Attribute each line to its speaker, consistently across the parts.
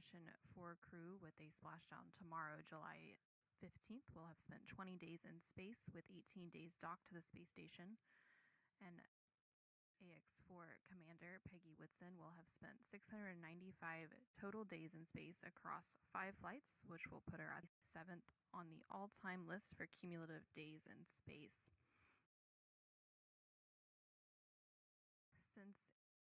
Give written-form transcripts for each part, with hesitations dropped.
Speaker 1: Mission 4 crew with a splashdown tomorrow, July 15th, will have spent 20 days in space with 18 days docked to the space station. And AX4 Commander Peggy Whitson will have spent 695 total days in space across 5 flights, which will put her at the 7th on the all-time list for cumulative days in space. Since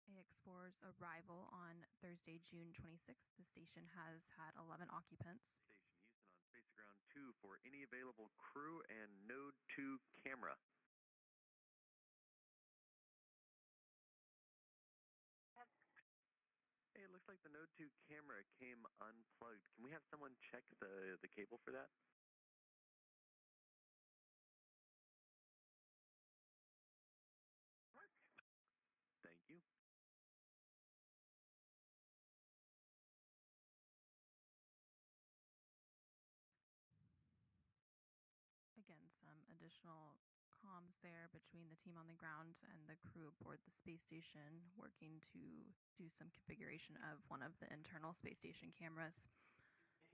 Speaker 1: AX4's arrival on Thursday, June 26th, the station has had 11 occupants.
Speaker 2: Station Houston on Space Ground 2 for any available crew and Node 2 camera. Hey, it looks like the Node 2 camera came unplugged. Can we have someone check the cable for that? Thank you.
Speaker 1: Again, some additional comms there between the team on the ground and the crew aboard the space station, working to do some configuration of one of the internal space station cameras.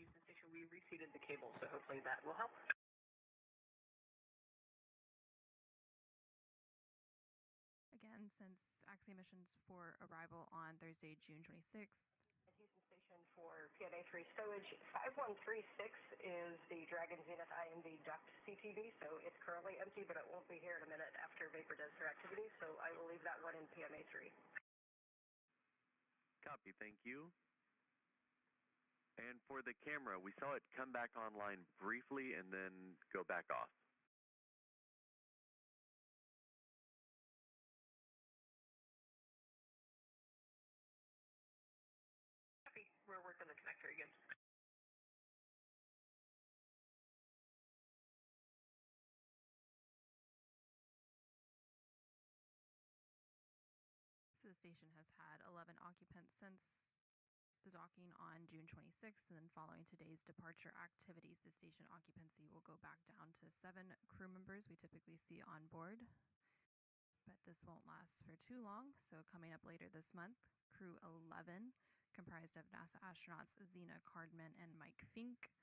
Speaker 3: Houston Station, we reseated the cable, so hopefully that will help.
Speaker 1: Again, since Axiom missions for arrival on Thursday, June 26th.
Speaker 3: Houston Station for PNA 3 stowage. 5136 is the Dragon Zenith IMD duct CTV, so it's currently empty, but it won't be here in a minute after Vapor does their activity, so I will leave that one in PMA 3.
Speaker 2: Copy, thank you. And for the camera, we saw it come back online briefly and then go back off.
Speaker 3: Copy. We're working the connector again.
Speaker 1: So the station has had 11 occupants since the docking on June 26th, and then following today's departure activities, the station occupancy will go back down to 7 crew members we typically see on board. But this won't last for too long, so coming up later this month, Crew 11, comprised of NASA astronauts Zena Cardman and Mike Fink,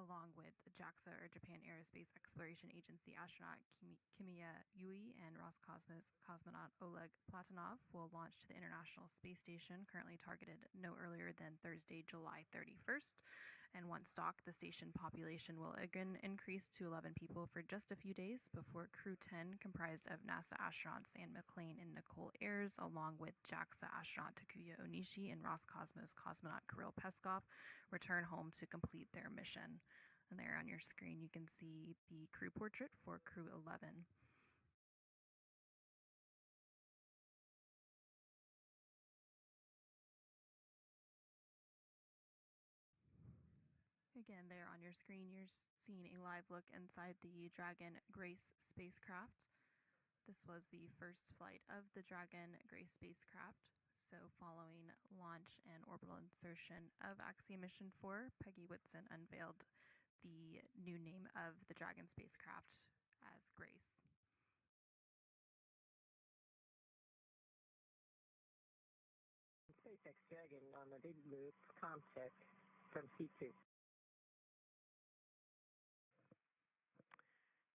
Speaker 1: along with JAXA, or Japan Aerospace Exploration Agency astronaut Kimiya Yui and Roscosmos cosmonaut Oleg Platonov, will launch to the International Space Station, currently targeted no earlier than Thursday, July 31st. And once docked, the station population will again increase to 11 people for just a few days before Crew 10, comprised of NASA astronauts Anne McClain and Nicole Ayers, along with JAXA astronaut Takuya Onishi and Roscosmos cosmonaut Kirill Peskov, return home to complete their mission. And there on your screen, you can see the crew portrait for Crew 11. Again, there on your screen, you're seeing a live look inside the Dragon Grace spacecraft. This was the first flight of the Dragon Grace spacecraft. So following launch and orbital insertion of Axiom Mission 4, Peggy Whitson unveiled the new name of the Dragon spacecraft as Grace.
Speaker 3: SpaceX Dragon on the big loop ComTech from C2.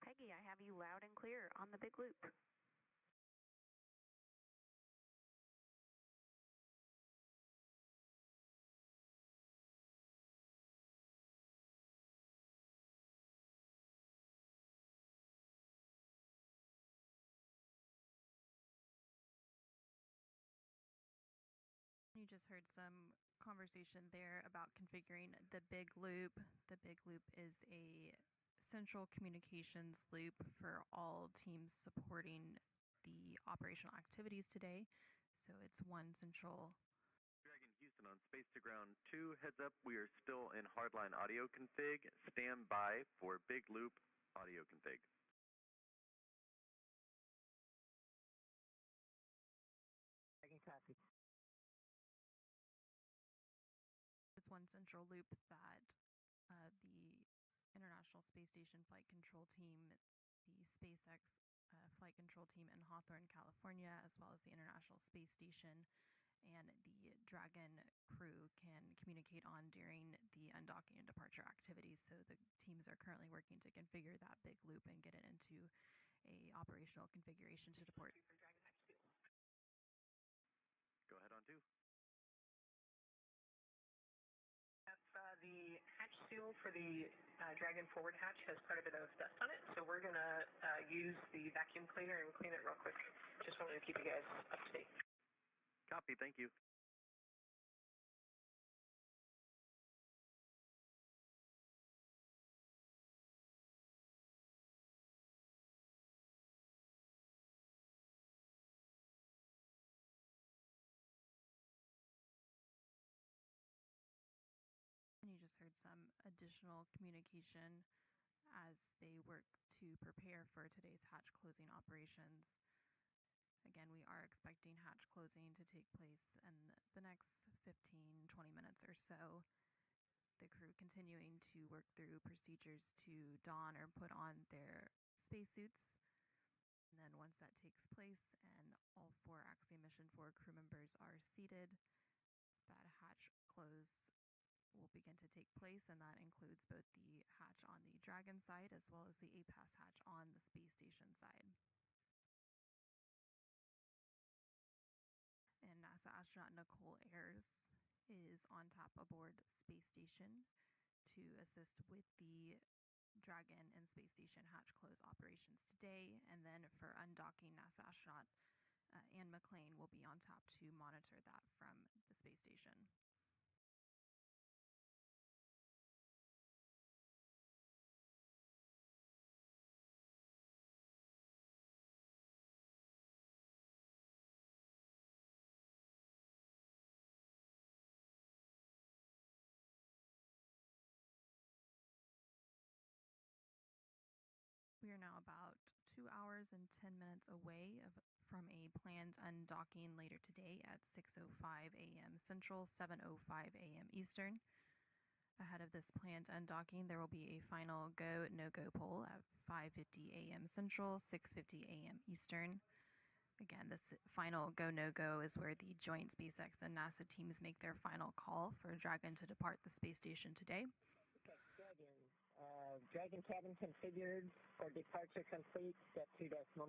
Speaker 4: Peggy, I have you loud and clear on the big loop.
Speaker 1: You just heard some conversation there about configuring the big loop. The big loop is a central communications loop for all teams supporting the operational activities today. So it's one central.
Speaker 2: Dragon Houston on Space to Ground 2, heads up, we are still in hardline audio config. Stand by for big loop audio config.
Speaker 3: Dragon copy.
Speaker 1: It's one central loop that the International Space Station Flight Control Team, the SpaceX Flight Control Team in Hawthorne, California, as well as the International Space Station and the Dragon crew can communicate on during the undocking and departure activities. So the teams are currently working to configure that big loop and get it into a operational configuration to depart.
Speaker 2: Go ahead on 2.
Speaker 3: The hatch seal for the Dragon forward hatch has quite a bit of dust on it, so we're going to use the vacuum cleaner and clean it real quick. Just wanted to keep you guys up to date.
Speaker 2: Copy, thank you.
Speaker 1: And you just heard some additional communication as they work to prepare for today's hatch closing operations. Again, we are expecting hatch closing to take place in the next 15-20 minutes or so. The crew continuing to work through procedures to don or put on their spacesuits. And then once that takes place and all 4 Axiom Mission 4 crew members are seated, that hatch close will begin to take place, and that includes both the hatch on the Dragon side as well as the APAS hatch on the space station side. And NASA astronaut Nicole Ayers is on tap aboard space station to assist with the Dragon and space station hatch close operations today. And then for undocking, NASA astronaut Anne McLean will be on tap to monitor that from the space station. We are now about 2 hours and 10 minutes away from a planned undocking later today at 6:05 a.m. Central, 7:05 a.m. Eastern. Ahead of this planned undocking, there will be a final go, no-go poll at 5:50 a.m. Central, 6:50 a.m. Eastern. Again, this final go, no-go is where the joint SpaceX and NASA teams make their final call for Dragon to depart the space station today.
Speaker 5: Okay, Dragon cabin configured for departure complete, step 2.9.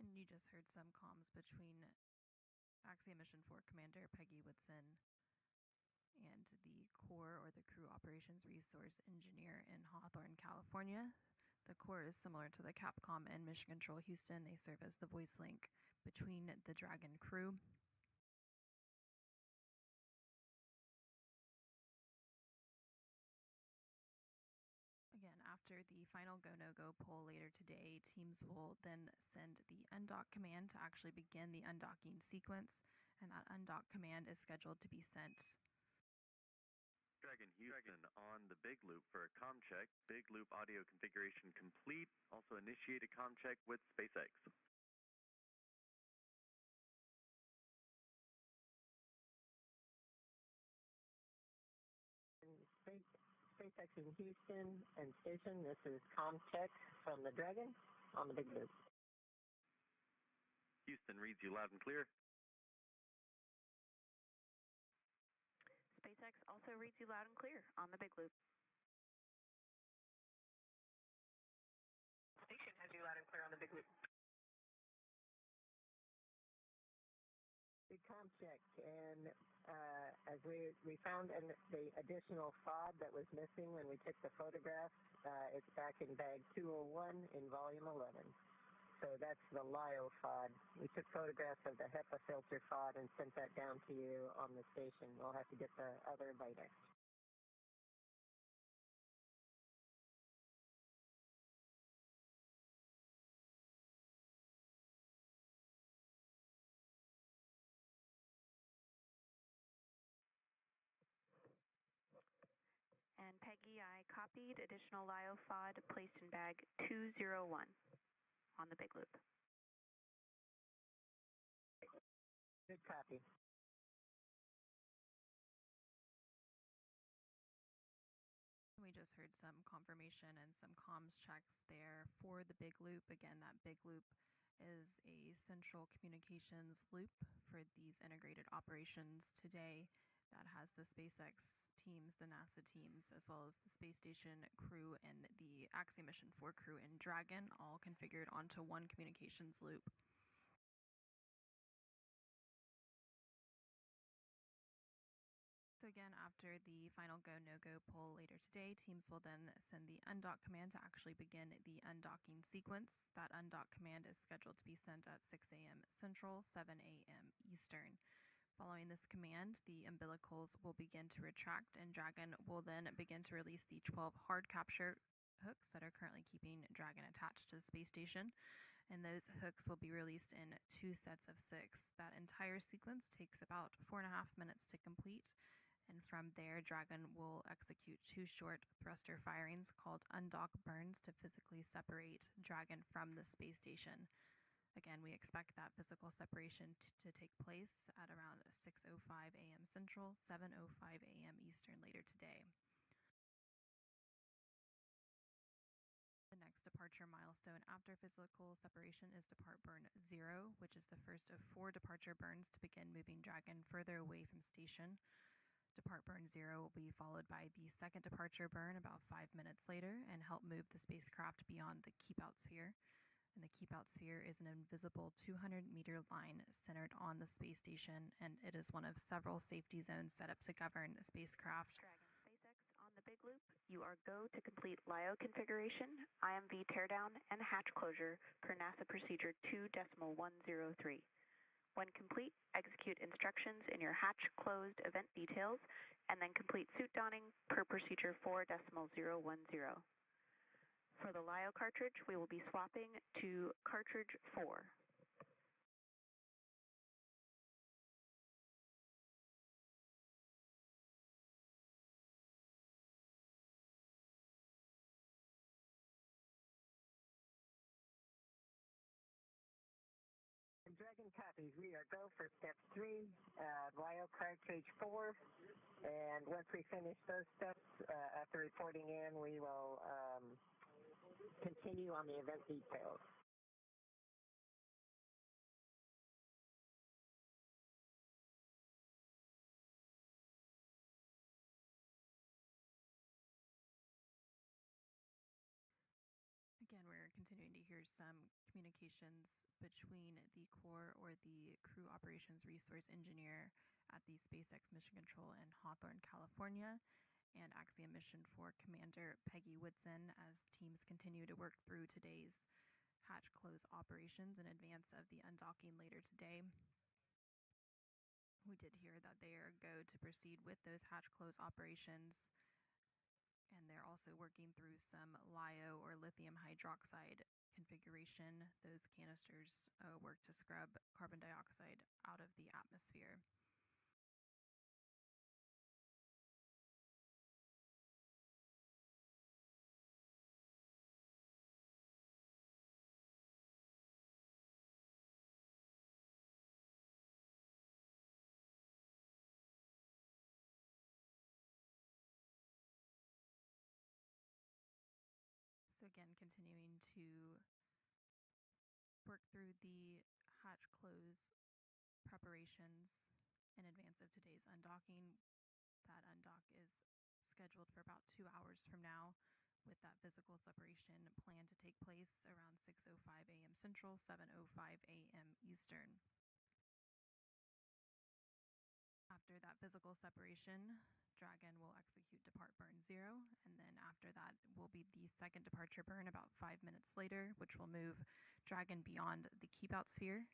Speaker 1: And you just heard some comms between Axiom Mission 4 Commander Peggy Woodson and the core or the crew operations resource engineer in Hawthorne, California. The core is similar to the Capcom and Mission Control Houston. They serve as the voice link between the Dragon crew. Again, after the final go, no-go poll later today, teams will then send the undock command to actually begin the undocking sequence, and that undock command is scheduled to be sent.
Speaker 2: Dragon Houston on the big loop for a comm check. Big loop audio configuration complete. Also initiate a comm check with SpaceX.
Speaker 5: SpaceX in Houston and station, this is comm check from the Dragon on the big loop.
Speaker 2: Houston reads you loud and clear.
Speaker 4: SpaceX also reads you loud and clear on the big loop.
Speaker 3: Station has you loud and clear on the big loop.
Speaker 5: We comm checked, and as we found the additional fob that was missing when we took the photograph, it's back in bag 201 in volume 11. So that's the LIO FOD. We took photographs of the HEPA filter FOD and sent that down to you on the station. We'll have to get the other later.
Speaker 4: And Peggy, I copied additional LIO FOD placed in bag 201 on the big loop.
Speaker 5: Good copy.
Speaker 1: We just heard some confirmation and some comms checks there for the big loop. Again, that big loop is a central communications loop for these integrated operations today that has the SpaceX teams, the NASA teams, as well as the space station crew and the Axiom mission 4 crew in Dragon, all configured onto one communications loop. So again, after the final go, no-go poll later today, teams will then send the undock command to actually begin the undocking sequence. That undock command is scheduled to be sent at 6 a.m. Central, 7 a.m. Eastern. Following this command, the umbilicals will begin to retract, and Dragon will then begin to release the 12 hard capture hooks that are currently keeping Dragon attached to the space station. And those hooks will be released in 2 sets of 6. That entire sequence takes about 4.5 minutes to complete. And from there, Dragon will execute 2 short thruster firings called undock burns to physically separate Dragon from the space station. Again, we expect that physical separation to take place at around 6:05 a.m. Central, 7:05 a.m. Eastern later today. The next departure milestone after physical separation is depart burn 0, which is the first of 4 departure burns to begin moving Dragon further away from station. Depart burn 0 will be followed by the second departure burn about 5 minutes later and help move the spacecraft beyond the keep out sphere. And the keep out sphere is an invisible 200-meter line centered on the space station, and it is one of several safety zones set up to govern the spacecraft.
Speaker 4: Dragon SpaceX on the big loop. You are go to complete LIO configuration, IMV teardown, and hatch closure per NASA procedure 2.103. When complete, execute instructions in your hatch closed event details, and then complete suit donning per procedure 4.010. For the LIO cartridge, we will be swapping to cartridge 4.
Speaker 5: Dragon copies. We are go for step 3, LIO cartridge 4. And once we finish those steps, after reporting in, we will continue on the event details.
Speaker 1: Again, we're continuing to hear some communications between the core or the crew operations resource engineer at the SpaceX Mission Control in Hawthorne, California, and Axiom Mission 4 Commander Peggy Woodson as teams continue to work through today's hatch close operations in advance of the undocking later today. We did hear that they are go to proceed with those hatch close operations, and they're also working through some LiO or lithium hydroxide configuration. Those canisters work to scrub carbon dioxide out of the atmosphere. So again, continuing to work through the hatch close preparations in advance of today's undocking. That undock is scheduled for about 2 hours from now, with that physical separation planned to take place around 6:05 a.m. Central, 7:05 a.m. Eastern. After that physical separation, Dragon will execute depart burn 0, and then after that will be the second departure burn about 5 minutes later, which will move Dragon beyond the keep-out sphere.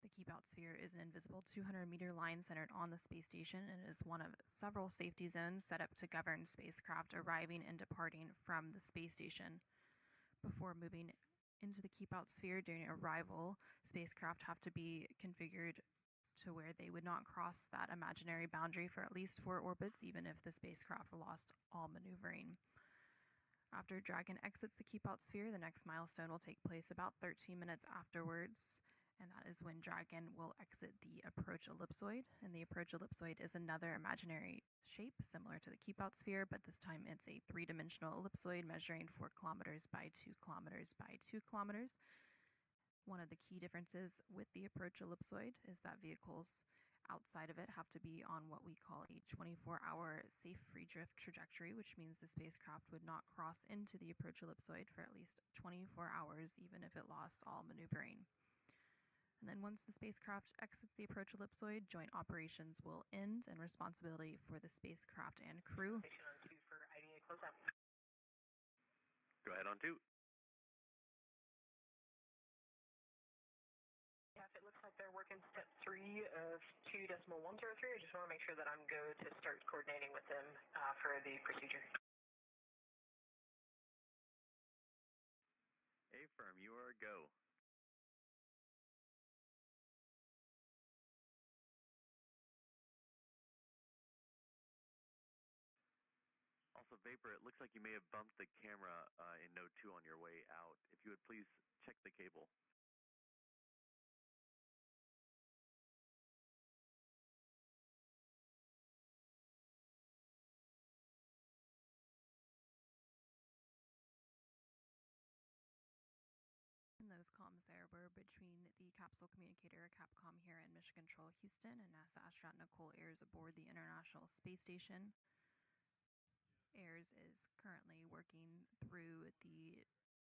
Speaker 1: The keep-out sphere is an invisible 200-meter line centered on the space station and is one of several safety zones set up to govern spacecraft arriving and departing from the space station. Before moving into the keep-out sphere during arrival, spacecraft have to be configured to where they would not cross that imaginary boundary for at least 4 orbits, even if the spacecraft lost all maneuvering. After Dragon exits the keep-out sphere, the next milestone will take place about 13 minutes afterwards, and that is when Dragon will exit the approach ellipsoid. And the approach ellipsoid is another imaginary shape similar to the keep-out sphere, but this time it's a 3-dimensional ellipsoid measuring 4 kilometers by 2 kilometers by 2 kilometers. One of the key differences with the approach ellipsoid is that vehicles outside of it have to be on what we call a 24-hour safe free drift trajectory, which means the spacecraft would not cross into the approach ellipsoid for at least 24 hours, even if it lost all maneuvering. And then once the spacecraft exits the approach ellipsoid, joint operations will end and responsibility for the spacecraft and crew.
Speaker 3: Station on 2 for IDA closeout.
Speaker 2: Go ahead on 2.
Speaker 3: Yeah, if it looks like they're working step 3 of 2.103, I just want to make sure that I'm go to start coordinating with them for the procedure.
Speaker 2: Affirm, you are go. Also, Vapor, it looks like you may have bumped the camera in node 2 on your way out. If you would please check the cable.
Speaker 1: And those comms there were between the capsule communicator Capcom here in Mission Control Houston and NASA astronaut Nicole Ayers aboard the International Space Station. Ayers is currently working through the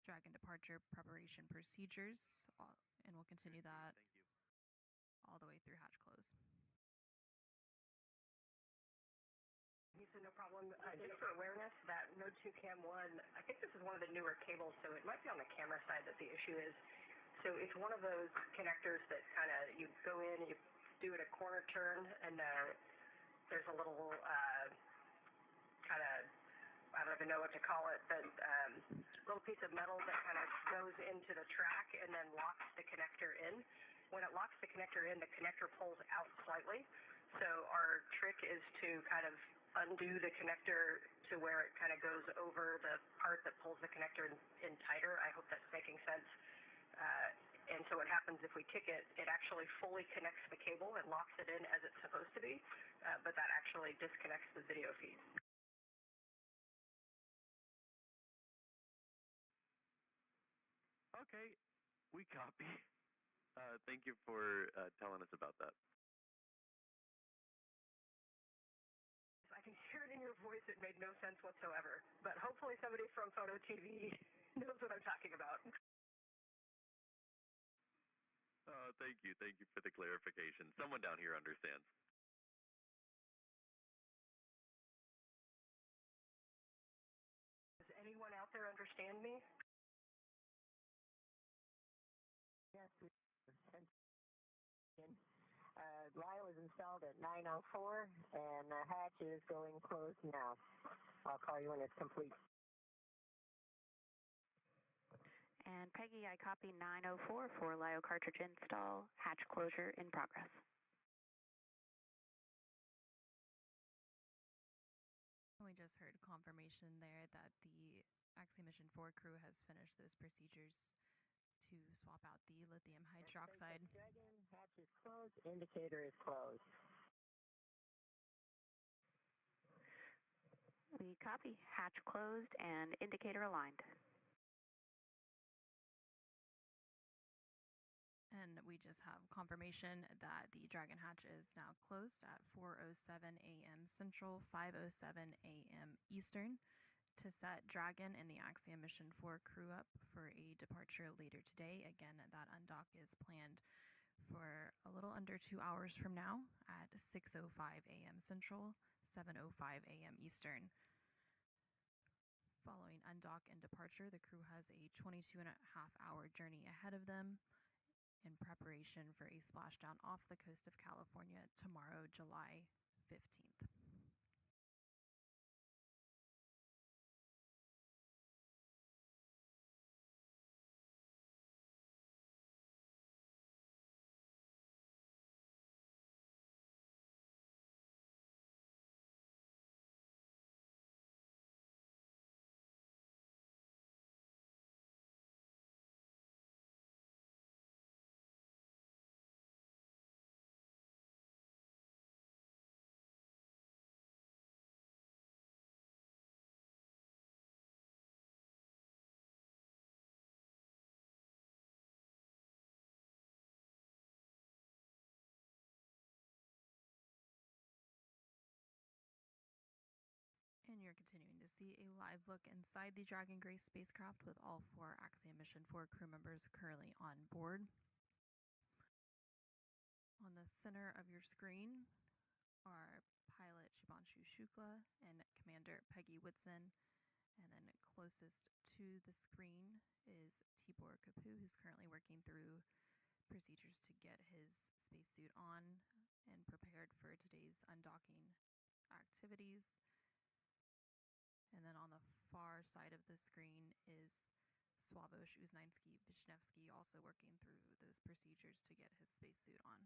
Speaker 1: Dragon departure preparation procedures, and we'll continue that
Speaker 2: Thank you.
Speaker 1: all the way through hatch close.
Speaker 3: He said no problem. Just for awareness, that Node 2 Cam 1, I think this is one of the newer cables, so it might be on the camera side that the issue is. So it's one of those connectors that kind of, you go in, you do it a corner turn, and there's a little kind of, I don't even know what to call it, but little piece of metal that kind of goes into the track and then locks the connector in. When it locks the connector in, the connector pulls out slightly. So our trick is to kind of undo the connector to where it kind of goes over the part that pulls the connector in tighter. I hope that's making sense. And so what happens if we kick it, it actually fully connects the cable and locks it in as it's supposed to be, but that actually disconnects the video feed.
Speaker 2: Okay, we copy. Thank you for telling us about that.
Speaker 3: I can hear it in your voice. It made no sense whatsoever. But hopefully somebody from Photo TV knows what I'm talking about.
Speaker 2: Thank you. Thank you for the clarification. Someone down here understands.
Speaker 3: Does anyone out there understand me?
Speaker 5: Yes, we LIO is installed at 9:04, and the hatch is going closed now. I'll call you when it's complete.
Speaker 4: And Peggy, I copy 9:04 for LIO cartridge install, hatch closure in progress.
Speaker 1: We just heard confirmation there that the Axiom Mission 4 crew has finished those procedures to swap out the lithium hydroxide.
Speaker 5: Dragon, hatch is closed, indicator is closed.
Speaker 4: We copy, hatch closed and indicator aligned.
Speaker 1: And we just have confirmation that the Dragon hatch is now closed at 4:07 a.m. Central, 5:07 a.m. Eastern, to set Dragon and the Axiom Mission 4 crew up for a departure later today. Again, that undock is planned for a little under 2 hours from now at 6:05 a.m. Central, 7:05 a.m. Eastern. Following undock and departure, the crew has a 22.5-hour journey ahead of them in preparation for a splashdown off the coast of California tomorrow, July 15th. And you're continuing to see a live look inside the Dragon Grace spacecraft with all 4 Axiom Mission 4 crew members currently on board. On the center of your screen are pilot Shibanshu Shukla and Commander Peggy Whitson. And then closest to the screen is Tibor Kapu, who's currently working through procedures to get his spacesuit on and prepared for today's undocking activities. And then on the far side of the screen is Sławosz Uznański-Wisniewski, also working through those procedures to get his spacesuit on.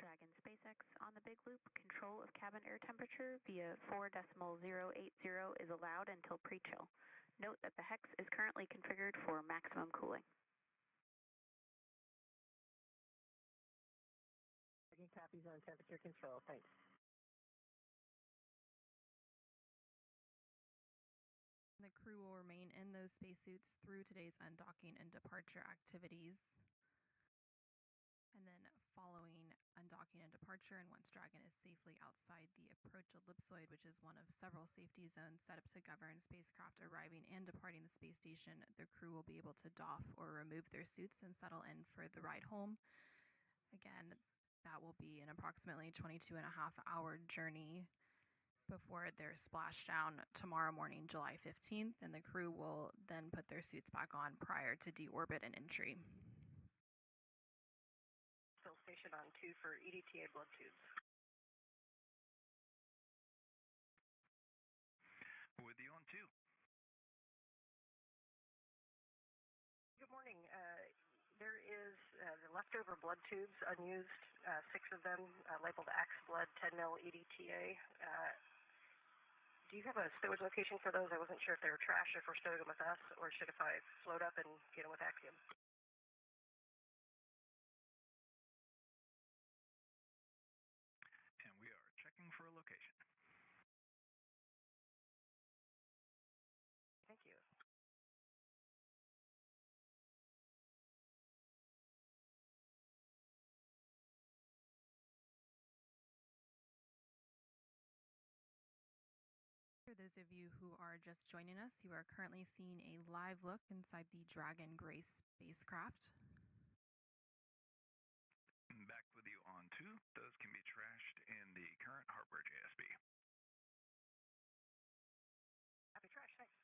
Speaker 4: Dragon SpaceX on the big loop, control of cabin air temperature via 4.080 is allowed until pre-chill. Note that the hex is currently configured for maximum cooling.
Speaker 5: Dragon copies on temperature control. Thanks.
Speaker 1: The crew will remain in those spacesuits through today's undocking and departure activities. And then following undocking and departure, and once Dragon is safely outside the approach ellipsoid, which is one of several safety zones set up to govern spacecraft arriving and departing the space station, the crew will be able to doff or remove their suits and settle in for the ride home. Again, that will be an approximately 22.5-hour journey before their splashdown tomorrow morning, July 15th, and the crew will then put their suits back on prior to deorbit and entry.
Speaker 3: Still station on 2 for EDTA blood tubes.
Speaker 6: With you on 2.
Speaker 3: Good morning. There is the leftover blood tubes, unused, 6 of them, labeled Ax blood, 10 mil EDTA. Do you have a stowage location for those? I wasn't sure if they were trash, if we're stowing them with us, or should if I float up and get them with Axiom.
Speaker 6: And we are checking for a location.
Speaker 3: Thank you.
Speaker 1: For those of you who are just joining us, you are currently seeing a live look inside the Dragon Grace spacecraft.
Speaker 6: Back with you on 2. Those can be trashed in the current Hartbridge ASB.
Speaker 3: Happy trash, thanks.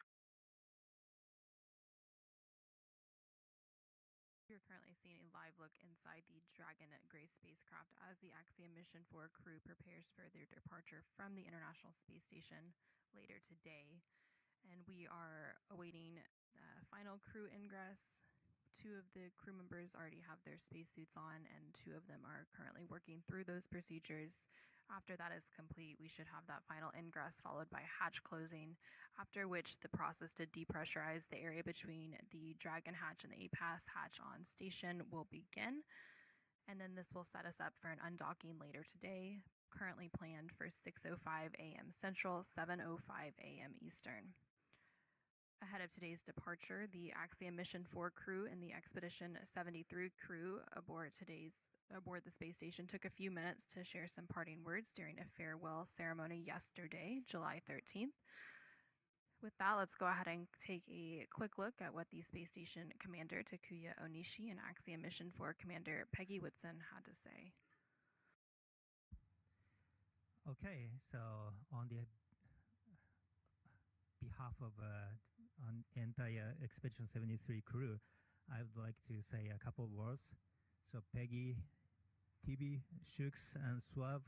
Speaker 1: You're currently seeing a live look inside the Dragon Grace spacecraft as the Axiom Mission 4 crew prepares for their departure from the International Space Station later today. And we are awaiting final crew ingress. 2 of the crew members already have their spacesuits on, and 2 of them are currently working through those procedures. After that is complete, we should have that final ingress followed by hatch closing, after which the process to depressurize the area between the Dragon hatch and the APAS hatch on station will begin. And then this will set us up for an undocking later today, currently planned for 6:05 a.m. Central, 7:05 a.m. Eastern. Ahead of today's departure, the Axiom Mission 4 crew and the Expedition 73 crew aboard the space station took a few minutes to share some parting words during a farewell ceremony yesterday, July 13th. With that, let's go ahead and take a quick look at what the space station commander Takuya Onishi and Axiom Mission 4 commander Peggy Whitson had to say.
Speaker 7: Okay, so on the behalf of on entire Expedition 73 crew, I would like to say a couple of words. So Peggy, TB, Shooks, and Swab,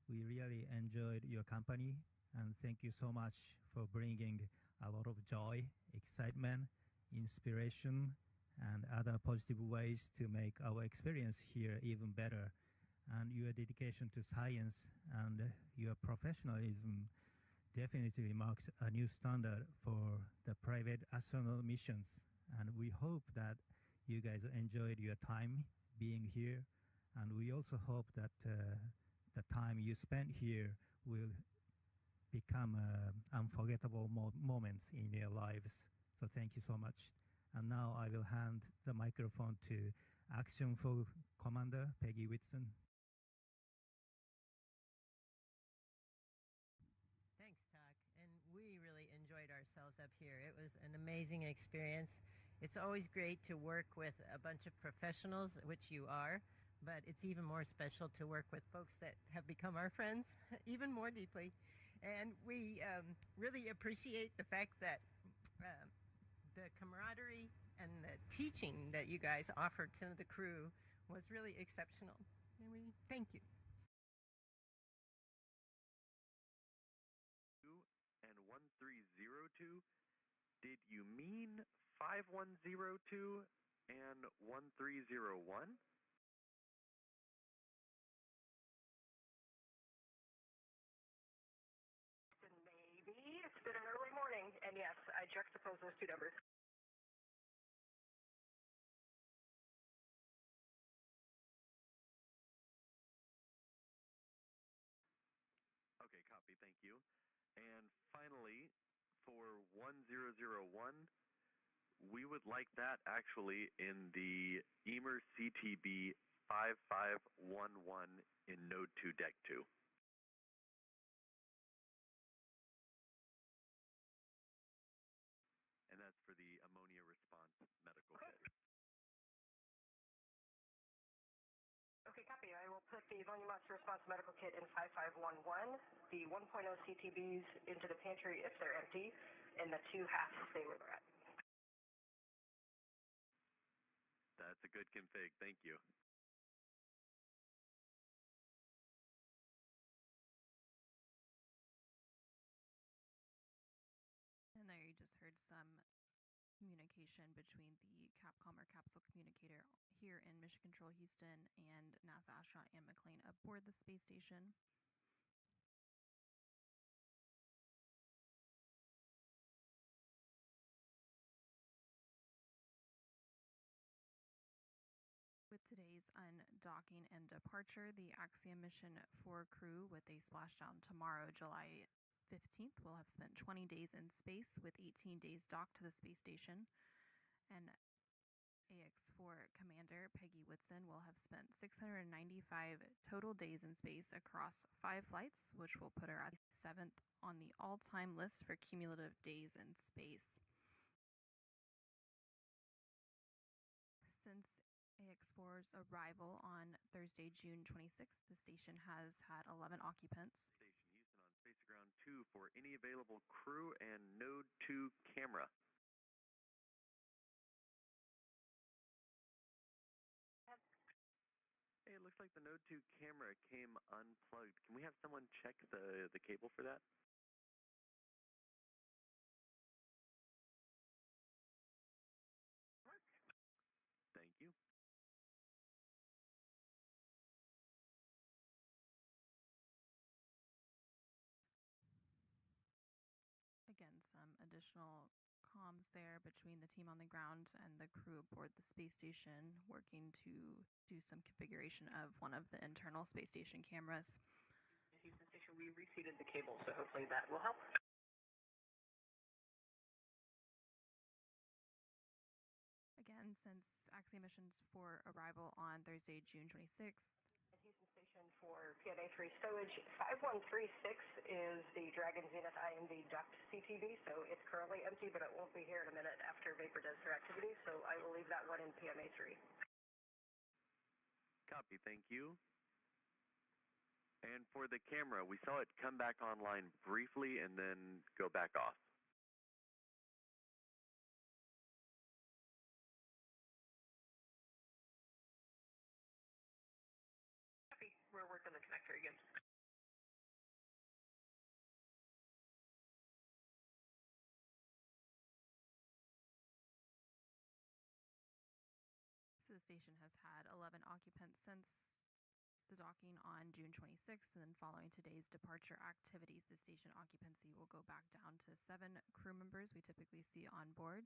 Speaker 7: we really enjoyed your company, and thank you so much for bringing a lot of joy, excitement, inspiration, and other positive ways to make our experience here even better. And your dedication to science and your professionalism definitely marks a new standard for the private astronaut missions. And we hope that you guys enjoyed your time being here. And we also hope that the time you spent here will become unforgettable moments in your lives. So thank you so much. And now I will hand the microphone to Axiom 4 Commander Peggy Whitson.
Speaker 8: Thanks, Talk. And we really enjoyed ourselves up here. It was an amazing experience. It's always great to work with a bunch of professionals, which you are, but it's even more special to work with folks that have become our friends even more deeply. And we really appreciate the fact that the camaraderie and the teaching that you guys offered to the crew was really exceptional. And we thank you.
Speaker 2: And 1302, did you mean 5102 and 1301?
Speaker 3: Maybe. It's been an early morning, and yes, I juxtapose those two numbers.
Speaker 2: Okay, copy, thank you. And finally, for 1001, we would like that actually in the EMER CTB 5511 in Node 2 Deck 2. And that's for the ammonia response medical kit.
Speaker 3: Okay, copy. I will put the ammonia response medical kit in 5511, the 1.0 CTBs into the pantry if they're empty, and the 2 halves stay where they're at.
Speaker 2: That's a good config. Thank you.
Speaker 1: And there you just heard some communication between the Capcom or capsule communicator here in Mission Control Houston and NASA astronaut Anne McLean aboard the space station. With today's undocking and departure, the Axiom Mission 4 crew with a splashdown tomorrow, July 15th, will have spent 20 days in space with 18 days docked to the space station. And AX4 Commander Peggy Whitson will have spent 695 total days in space across 5 flights, which will put her at 7th on the all-time list for cumulative days in space. Since AX4's arrival on Thursday, June 26th, the station has had 11 occupants.
Speaker 2: Station Houston on Space Ground 2 for any available crew and Node 2 camera. Hey, it looks like the Node 2 camera came unplugged. Can we have someone check the cable for that? Thank you.
Speaker 1: Again, some additional comms there between the team on the ground and the crew aboard the space station, working to do some configuration of one of the internal space station cameras.
Speaker 3: Houston Station, we reseated the cable, so hopefully that will help.
Speaker 1: Again, since Axiom missions for arrival on Thursday, June 26th.
Speaker 3: Houston Station for PNA 3 stowage. 5136 is the Dragon Zenith IMV duct CTV, so it's currently empty, but it won't be here in a minute after Vapor does their activity, so I will leave that one in PMA 3.
Speaker 2: Copy, thank you. And for the camera, we saw it come back online briefly and then go back off.
Speaker 3: Copy. We're working the connector again.
Speaker 1: So the station has had 11 occupants since the docking on June 26th, and then following today's departure activities, the station occupancy will go back down to 7 crew members we typically see on board.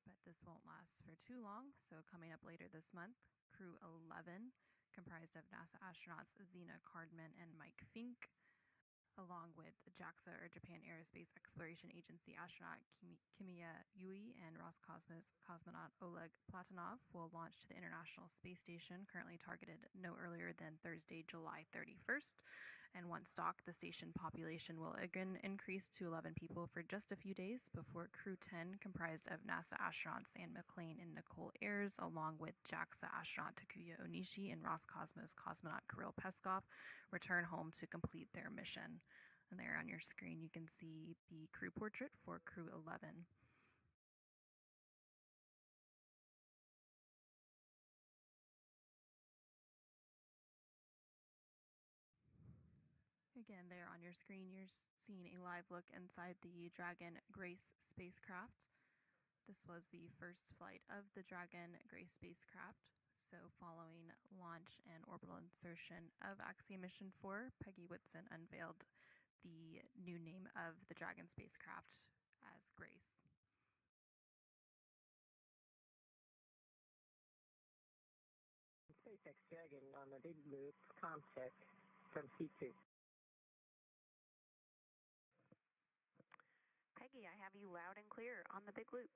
Speaker 1: But this won't last for too long, so coming up later this month, Crew 11, comprised of NASA astronauts Zena Cardman and Mike Fink, along with JAXA, or Japan Aerospace Exploration Agency astronaut Kimiya Yui and Roscosmos cosmonaut Oleg Platonov, will launch to the International Space Station, currently targeted no earlier than Thursday, July 31st. And once docked, the station population will again increase to 11 people for just a few days before Crew 10, comprised of NASA astronauts Anne McClain and Nicole Ayers, along with JAXA astronaut Takuya Onishi and Roscosmos cosmonaut Kirill Peskov, return home to complete their mission. And there on your screen, you can see the crew portrait for Crew 11. Again, there on your screen, you're seeing a live look inside the Dragon Grace spacecraft. This was the first flight of the Dragon Grace spacecraft. So following launch and orbital insertion of Axiom Mission 4, Peggy Whitson unveiled the new name of the Dragon spacecraft as Grace.
Speaker 5: SpaceX Dragon on the big loop concept from C2.
Speaker 4: Peggy, I have you loud and clear on the big loop.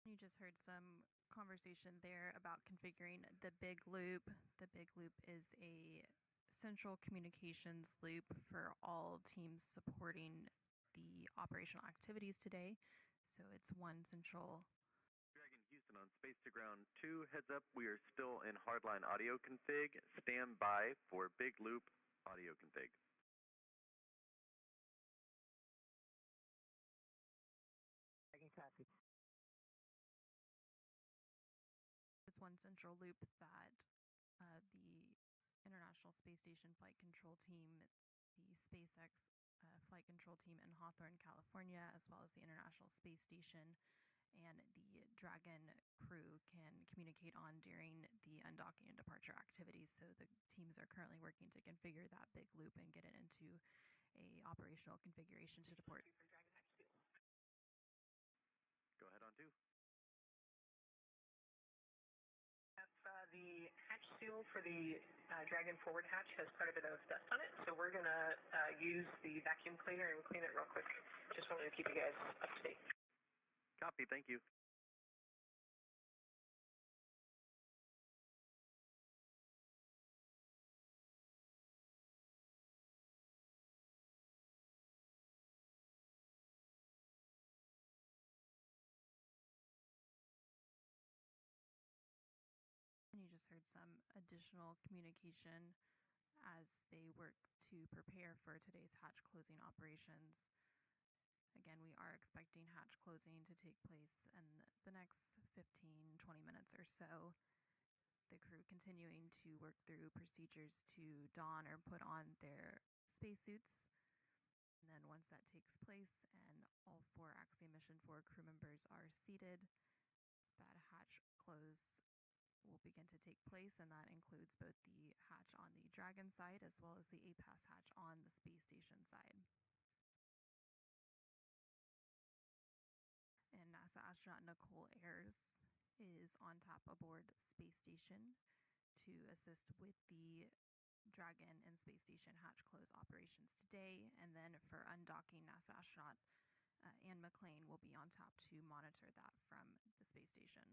Speaker 1: You just heard some conversation there about configuring the big loop. The big loop is a central communications loop for all teams supporting the operational activities today. So it's one central.
Speaker 2: Dragon Houston on Space to Ground 2, heads up, we are still in hardline audio config. Stand by for big loop audio config.
Speaker 5: I can copy.
Speaker 1: It's one central loop that the International Space Station Flight Control Team, the SpaceX Flight Control Team in Hawthorne, California, as well as the International Space Station and the Dragon crew can communicate on during the undocking and departure activities. So the teams are currently working to configure that big loop and get it into a operational configuration to depart.
Speaker 2: Go ahead on 2.
Speaker 3: The hatch seal for the Dragon forward hatch has quite a bit of dust on it, so we're going to use the vacuum cleaner and clean it real quick. Just wanted to keep you guys up to date.
Speaker 2: Copy, thank you.
Speaker 1: And you just heard some additional communication as they work to prepare for today's hatch closing operations. Again, we are expecting hatch closing to take place in the next 15-20 minutes or so. The crew continuing to work through procedures to don or put on their spacesuits And then once that takes place and all 4 Axiom Mission 4 crew members are seated, that hatch close will begin to take place, and that includes both the hatch on the Dragon side as well as the APAS hatch on the space station side. And NASA astronaut Nicole Ayers is on tap aboard space station to assist with the Dragon and space station hatch close operations today, and then for undocking, NASA astronaut Anne McLean will be on tap to monitor that from the space station.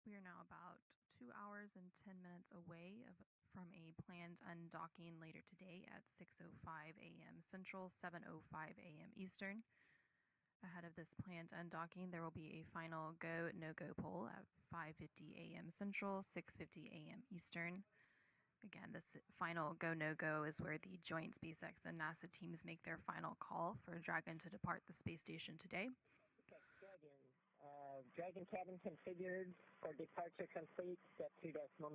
Speaker 1: We are now about 2 hours and 10 minutes away from a planned undocking later today at 6:05 a.m. Central, 7:05 a.m. Eastern. Ahead of this planned undocking, there will be a final go, no-go poll at 5:50 a.m. Central, 6:50 a.m. Eastern. Again, this final go, no-go is where the joint SpaceX and NASA teams make their final call for Dragon to depart the space station today.
Speaker 5: Dragon cabin configured for departure complete, step 2.9.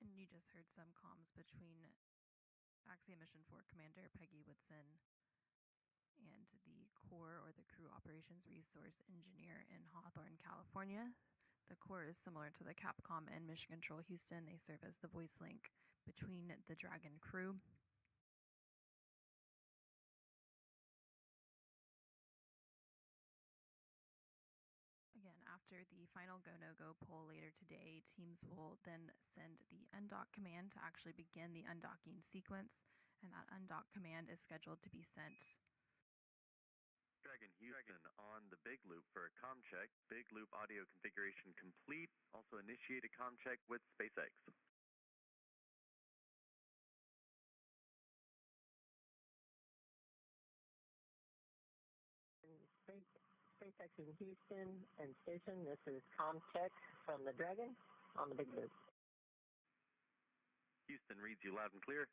Speaker 1: And you just heard some comms between Axiom Mission 4 Commander Peggy Whitson and the Core, or the Crew Operations Resource Engineer in Hawthorne, California. The Core is similar to the Capcom and Mission Control Houston. They serve as the voice link between the Dragon crew. Again, after the final go, no-go poll later today, teams will then send the undock command to actually begin the undocking sequence, and that undock command is scheduled to be sent.
Speaker 2: Dragon Houston on the big loop for a comm check. Big loop audio configuration complete. Also initiate a comm check with SpaceX.
Speaker 5: SpaceX in Houston and station, this is comm check from the Dragon on the big loop.
Speaker 2: Houston reads you loud and clear.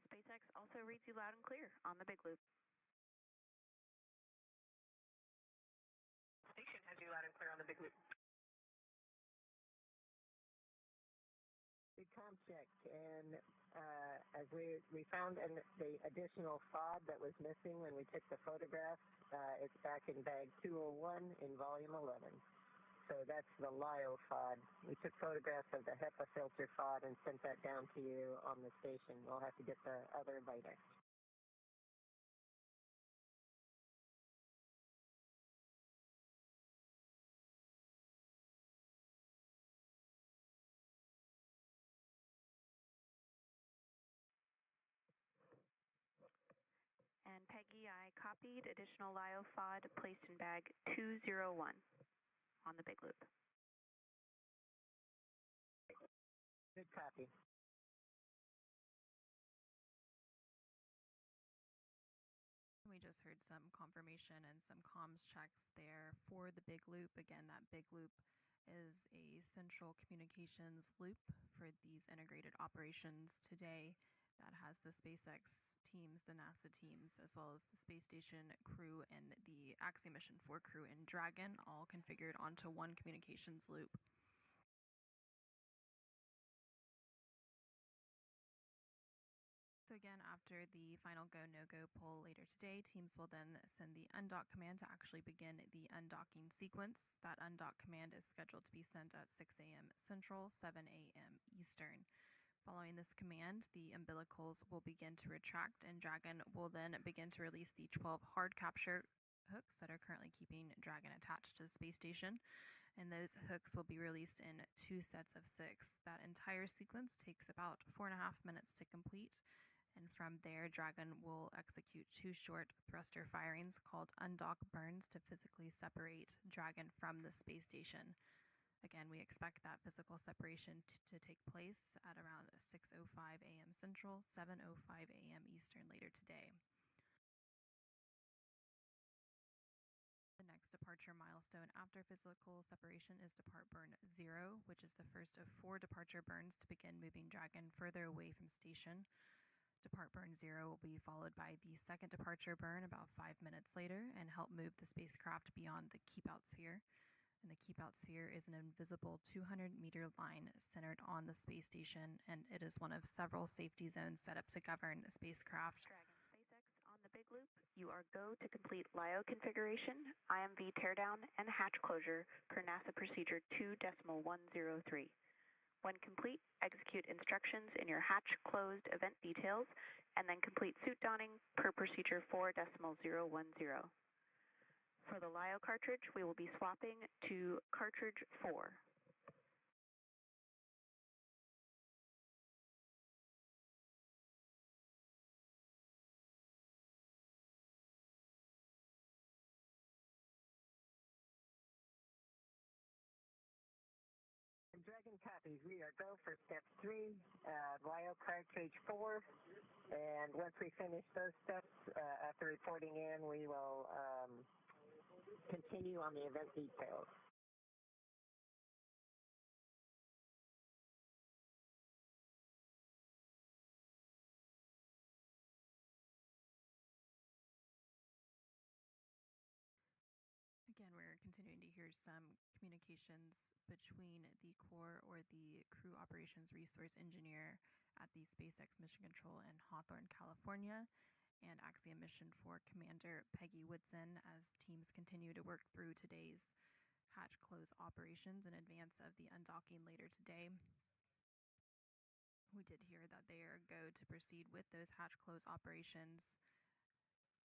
Speaker 4: SpaceX also reads you loud and clear on the big loop.
Speaker 3: Station has you loud and clear on the big loop.
Speaker 5: Big comm check, and as we found the additional FOD that was missing when we took the photograph, it's back in bag 201 in volume 11. So that's the LIO FOD. We took photographs of the HEPA filter FOD and sent that down to you on the station. We'll have to get the other later.
Speaker 4: And Peggy, I copied additional LIO FOD placed in bag 201 on the big loop.
Speaker 5: Good copy.
Speaker 1: We just heard some confirmation and some comms checks there for the big loop. Again, that big loop is a central communications loop for these integrated operations today that has the SpaceX teams, the NASA teams, as well as the space station crew and the Axiom Mission 4 crew in Dragon, all configured onto one communications loop. So So again, after the final go, no-go poll later today, teams will then send the undock command to actually begin the undocking sequence. That undock command is scheduled to be sent at 6 a.m. Central, 7 a.m. Eastern. Following this command, the umbilicals will begin to retract, and Dragon will then begin to release the 12 hard capture hooks that are currently keeping Dragon attached to the space station. And those hooks will be released in 2 sets of 6. That entire sequence takes about 4.5 minutes to complete, and from there, Dragon will execute 2 short thruster firings called undock burns to physically separate Dragon from the space station. Again, we expect that physical separation to take place at around 6:05 a.m. Central, 7:05 a.m. Eastern later today. The next departure milestone after physical separation is depart burn 0, which is the first of 4 departure burns to begin moving Dragon further away from station. Depart burn 0 will be followed by the second departure burn about 5 minutes later and help move the spacecraft beyond the keep out sphere. And the keep out sphere is an invisible 200-meter line centered on the space station, and it is one of several safety zones set up to govern the spacecraft.
Speaker 4: Dragon SpaceX on the big loop. You are go to complete LIO configuration, IMV teardown, and hatch closure per NASA procedure 2.103. When complete, execute instructions in your hatch closed event details, and then complete suit donning per procedure 4.010. For the LIO cartridge, we will be swapping to cartridge 4.
Speaker 5: Dragon copies. We are go for step 3, LIO cartridge 4. And once we finish those steps, after reporting in, we will continue on the event details.
Speaker 1: Again, we're continuing to hear some communications between the core or the crew operations resource engineer at the SpaceX Mission Control in Hawthorne, California, and Axiom Mission 4 Commander Peggy Woodson as teams continue to work through today's hatch close operations in advance of the undocking later today. We did hear that they are go to proceed with those hatch close operations,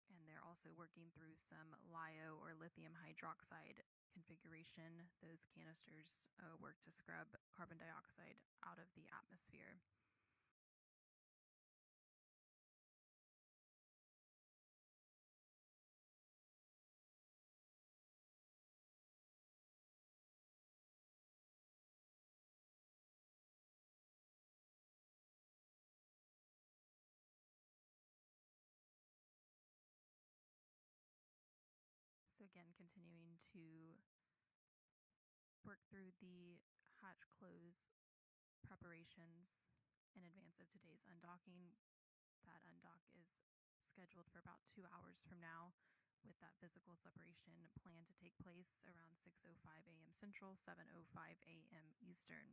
Speaker 1: and they're also working through some LiO or lithium hydroxide configuration. Those canisters work to scrub carbon dioxide out of the atmosphere. So again, continuing to work through the hatch close preparations in advance of today's undocking. That undock is scheduled for about 2 hours from now, with that physical separation planned to take place around 6:05 a.m. Central, 7:05 a.m. Eastern.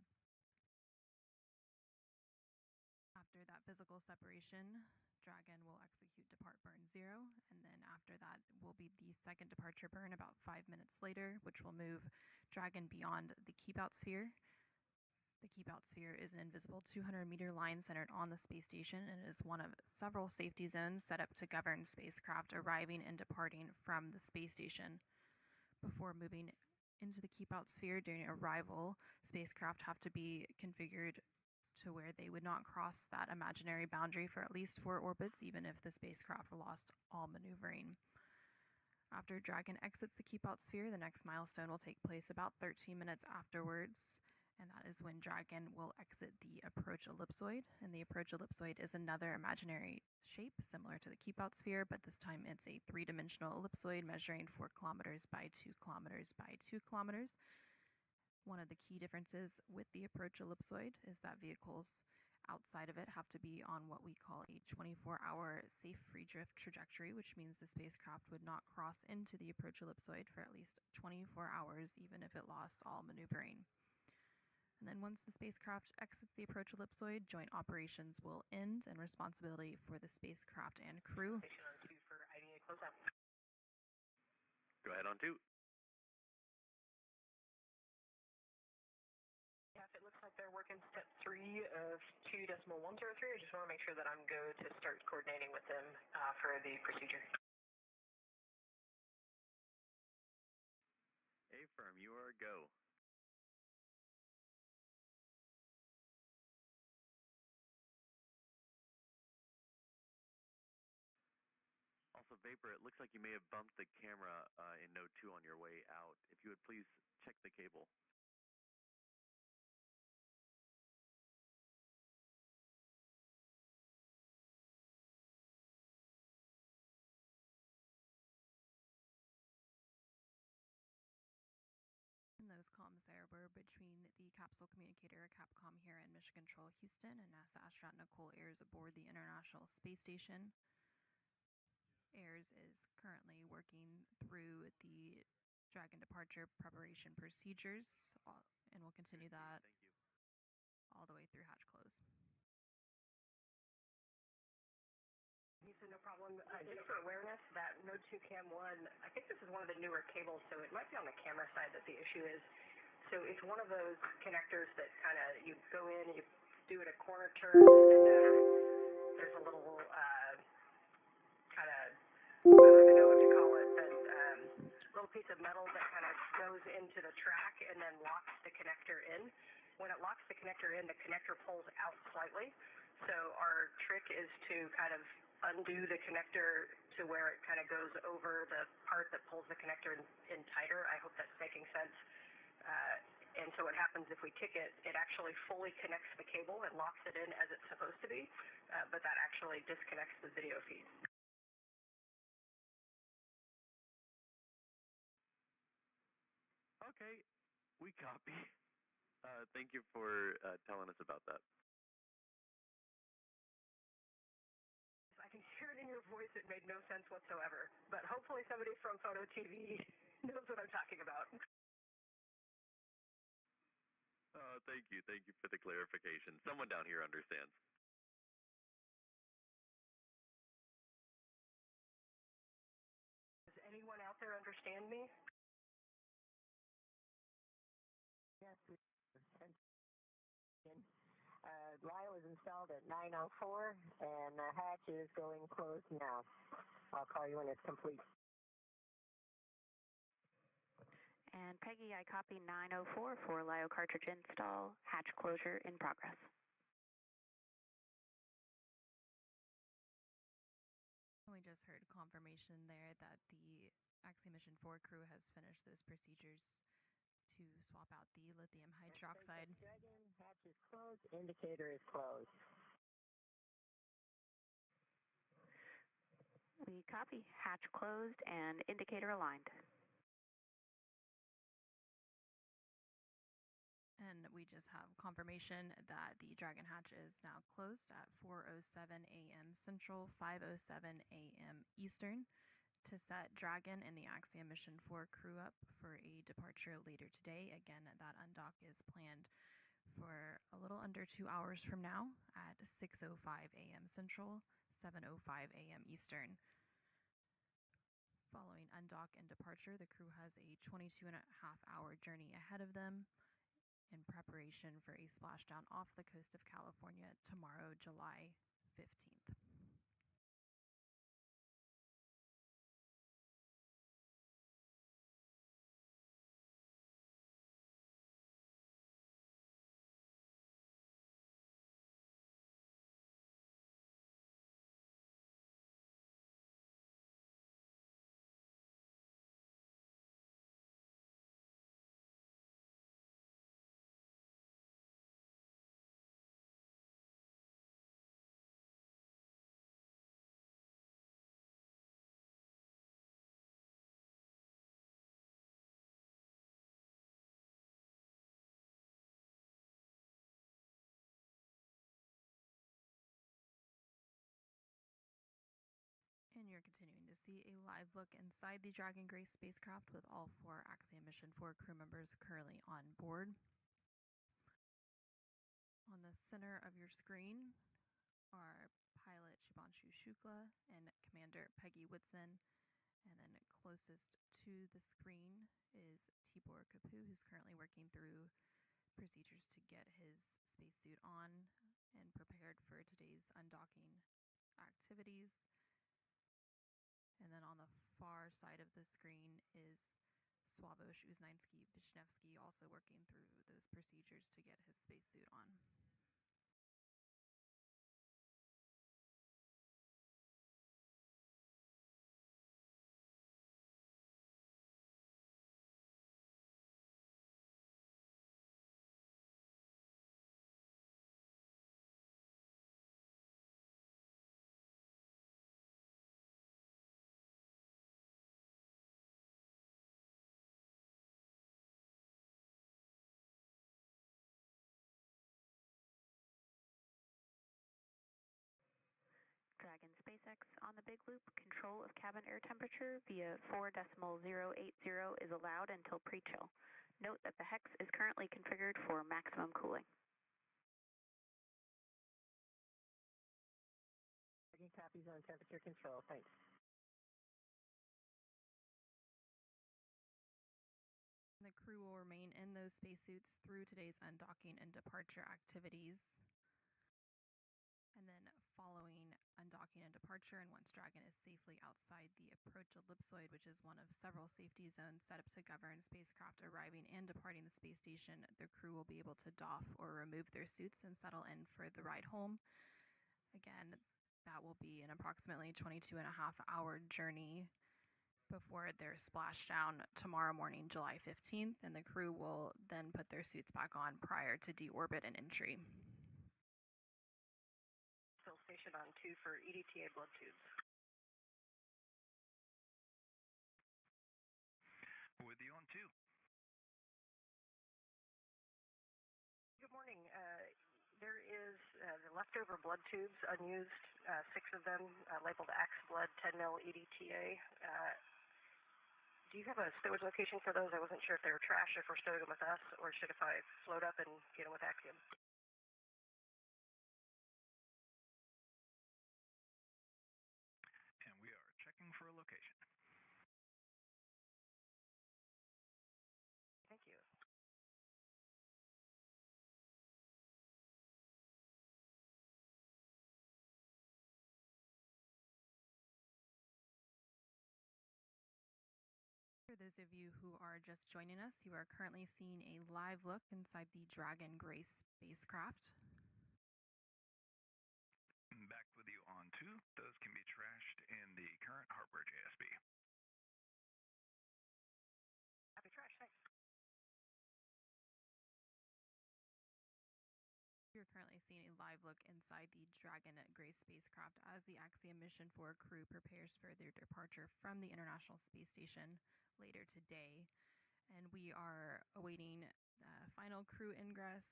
Speaker 1: After that physical separation, Dragon will execute depart burn 0, and then after that will be the second departure burn about 5 minutes later, which will move Dragon beyond the keep out sphere. The keep out sphere is an invisible 200-meter line centered on the space station and is one of several safety zones set up to govern spacecraft arriving and departing from the space station. Before moving into the keep out sphere during arrival, spacecraft have to be configured to where they would not cross that imaginary boundary for at least 4 orbits, even if the spacecraft lost all maneuvering. After Dragon exits the keep out sphere, the next milestone will take place about 13 minutes afterwards, and that is when Dragon will exit the approach ellipsoid. And the approach ellipsoid is another imaginary shape similar to the keep out sphere, but this time it's a 3-dimensional ellipsoid measuring 4 kilometers by 2 kilometers by 2 kilometers. One of the key differences with the approach ellipsoid is that vehicles outside of it have to be on what we call a 24-hour safe free drift trajectory, which means the spacecraft would not cross into the approach ellipsoid for at least 24 hours, even if it lost all maneuvering. And then once the spacecraft exits the approach ellipsoid, joint operations will end and responsibility for the spacecraft and crew.
Speaker 3: Station on 2 for IDA closeout.
Speaker 2: Go ahead on 2.
Speaker 3: Yes, it looks like they're working step 3 of 2.103. I just want to make sure that I'm go to start coordinating with them for the procedure.
Speaker 2: Affirm, you are go. Also, Vapor, it looks like you may have bumped the camera in node 2 on your way out. If you would please check the cable.
Speaker 1: And those comms there were between the capsule communicator Capcom here in Mission Control Houston and NASA astronaut Nicole Ayers aboard the International Space Station. Ayers is currently working through the Dragon departure preparation procedures, and we'll continue that
Speaker 2: Thank you.
Speaker 1: all the way through hatch close.
Speaker 3: He said no problem. Just for awareness, that Node 2 Cam 1, I think this is one of the newer cables, so it might be on the camera side that the issue is. So it's one of those connectors that kind of, you go in and you do it a corner turn, and there's a little kind of, I don't even know what to call it, but little piece of metal that kind of goes into the track and then locks the connector in. When it locks the connector in, the connector pulls out slightly. So our trick is to kind of undo the connector to where it kind of goes over the part that pulls the connector in tighter. I hope that's making sense. And so what happens if we kick it, it actually fully connects the cable and locks it in as it's supposed to be, but that actually disconnects the video feed.
Speaker 2: Okay, we copy. Thank you for telling us about that.
Speaker 3: I can hear it in your voice. It made no sense whatsoever. But hopefully somebody from Photo TV knows what I'm talking about.
Speaker 2: Thank you. Thank you for the clarification. Someone down here understands.
Speaker 3: Does anyone out there understand me?
Speaker 5: Yes, we LIO is installed at 9:04, and the hatch is going closed now. I'll call you when it's complete.
Speaker 4: And Peggy, I copy 904 for LIO cartridge install, hatch closure in progress.
Speaker 1: We just heard confirmation there that the Axiom Mission 4 crew has finished those procedures to swap out the lithium hydroxide.
Speaker 5: Dragon, hatch is closed, indicator is closed.
Speaker 4: We copy, hatch closed and indicator aligned.
Speaker 1: And we just have confirmation that the Dragon hatch is now closed at 4:07 a.m. Central, 5:07 a.m. Eastern, to set Dragon and the Axiom Mission 4 crew up for a departure later today. Again, that undock is planned for a little under 2 hours from now at 6:05 a.m. Central, 7:05 a.m. Eastern. Following undock and departure, the crew has a 22.5-hour journey ahead of them in preparation for a splashdown off the coast of California tomorrow, July 15th. And you're continuing to see a live look inside the Dragon Grace spacecraft with all 4 Axiom Mission 4 crew members currently on board. On the center of your screen are pilot Shibanshu Shukla and Commander Peggy Whitson. And then closest to the screen is Tibor Kapu, who's currently working through procedures to get his spacesuit on and prepared for today's undocking activities. And then on the far side of the screen is Swabosh Uznansky Vishnevsky, also working through those procedures to get his spacesuit on.
Speaker 4: Dragon SpaceX on the big loop, control of cabin air temperature via 4.080 is allowed until pre-chill. Note that the hex is currently configured for maximum cooling.
Speaker 5: Dragon copies on temperature control. Thanks.
Speaker 1: The crew will remain in those spacesuits through today's undocking and departure activities. And then following undocking and departure, and once Dragon is safely outside the approach ellipsoid, which is one of several safety zones set up to govern spacecraft arriving and departing the space station, the crew will be able to doff or remove their suits and settle in for the ride home. Again, that will be an approximately 22.5-hour journey before they're splashdown tomorrow morning, July 15th, and the crew will then put their suits back on prior to deorbit and entry.
Speaker 3: Still station on 2 for EDTA blood tubes.
Speaker 6: With you on 2.
Speaker 3: Good morning. There is the leftover blood tubes, unused, 6 of them, labeled Ax blood 10 mil EDTA. Do you have a stowage location for those? I wasn't sure if they were trash, if we're stowing them with us, or should if I float up and get them with Axiom.
Speaker 6: And we are checking for a location.
Speaker 3: Thank you.
Speaker 1: For those of you who are just joining us, you are currently seeing a live look inside the Dragon Grace spacecraft.
Speaker 6: Back with you on 2. Those can be trashed in the current hardware JSB.
Speaker 3: Happy trash, thanks.
Speaker 1: You're currently seeing a live look inside the Dragon Grace spacecraft as the Axiom Mission 4 crew prepares for their departure from the International Space Station later today. And we are awaiting final crew ingress.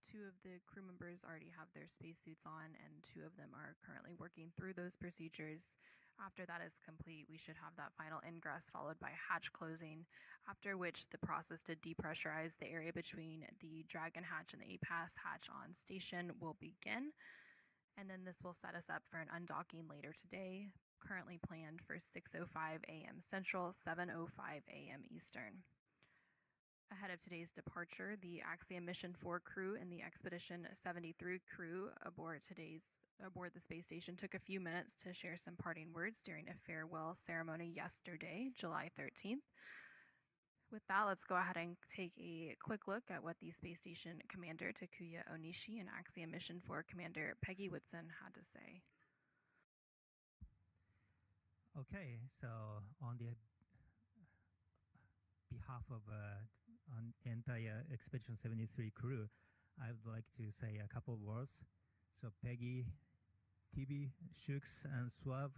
Speaker 1: 2 of the crew members already have their spacesuits on, and 2 of them are currently working through those procedures. After that is complete, we should have that final ingress followed by hatch closing, after which the process to depressurize the area between the Dragon hatch and the APAS hatch on station will begin. And then this will set us up for an undocking later today, currently planned for 6:05 a.m. Central, 7:05 a.m. Eastern. Ahead of today's departure, the Axiom Mission 4 crew and the Expedition 73 crew aboard the space station took a few minutes to share some parting words during a farewell ceremony yesterday, July 13th. With that, let's go ahead and take a quick look at what the space station commander Takuya Onishi and Axiom Mission 4 commander Peggy Whitson had to say.
Speaker 7: Okay, so on the behalf of entire Expedition 73 crew, I would like to say a couple of words. So Peggy, TB, Shooks, and Swab,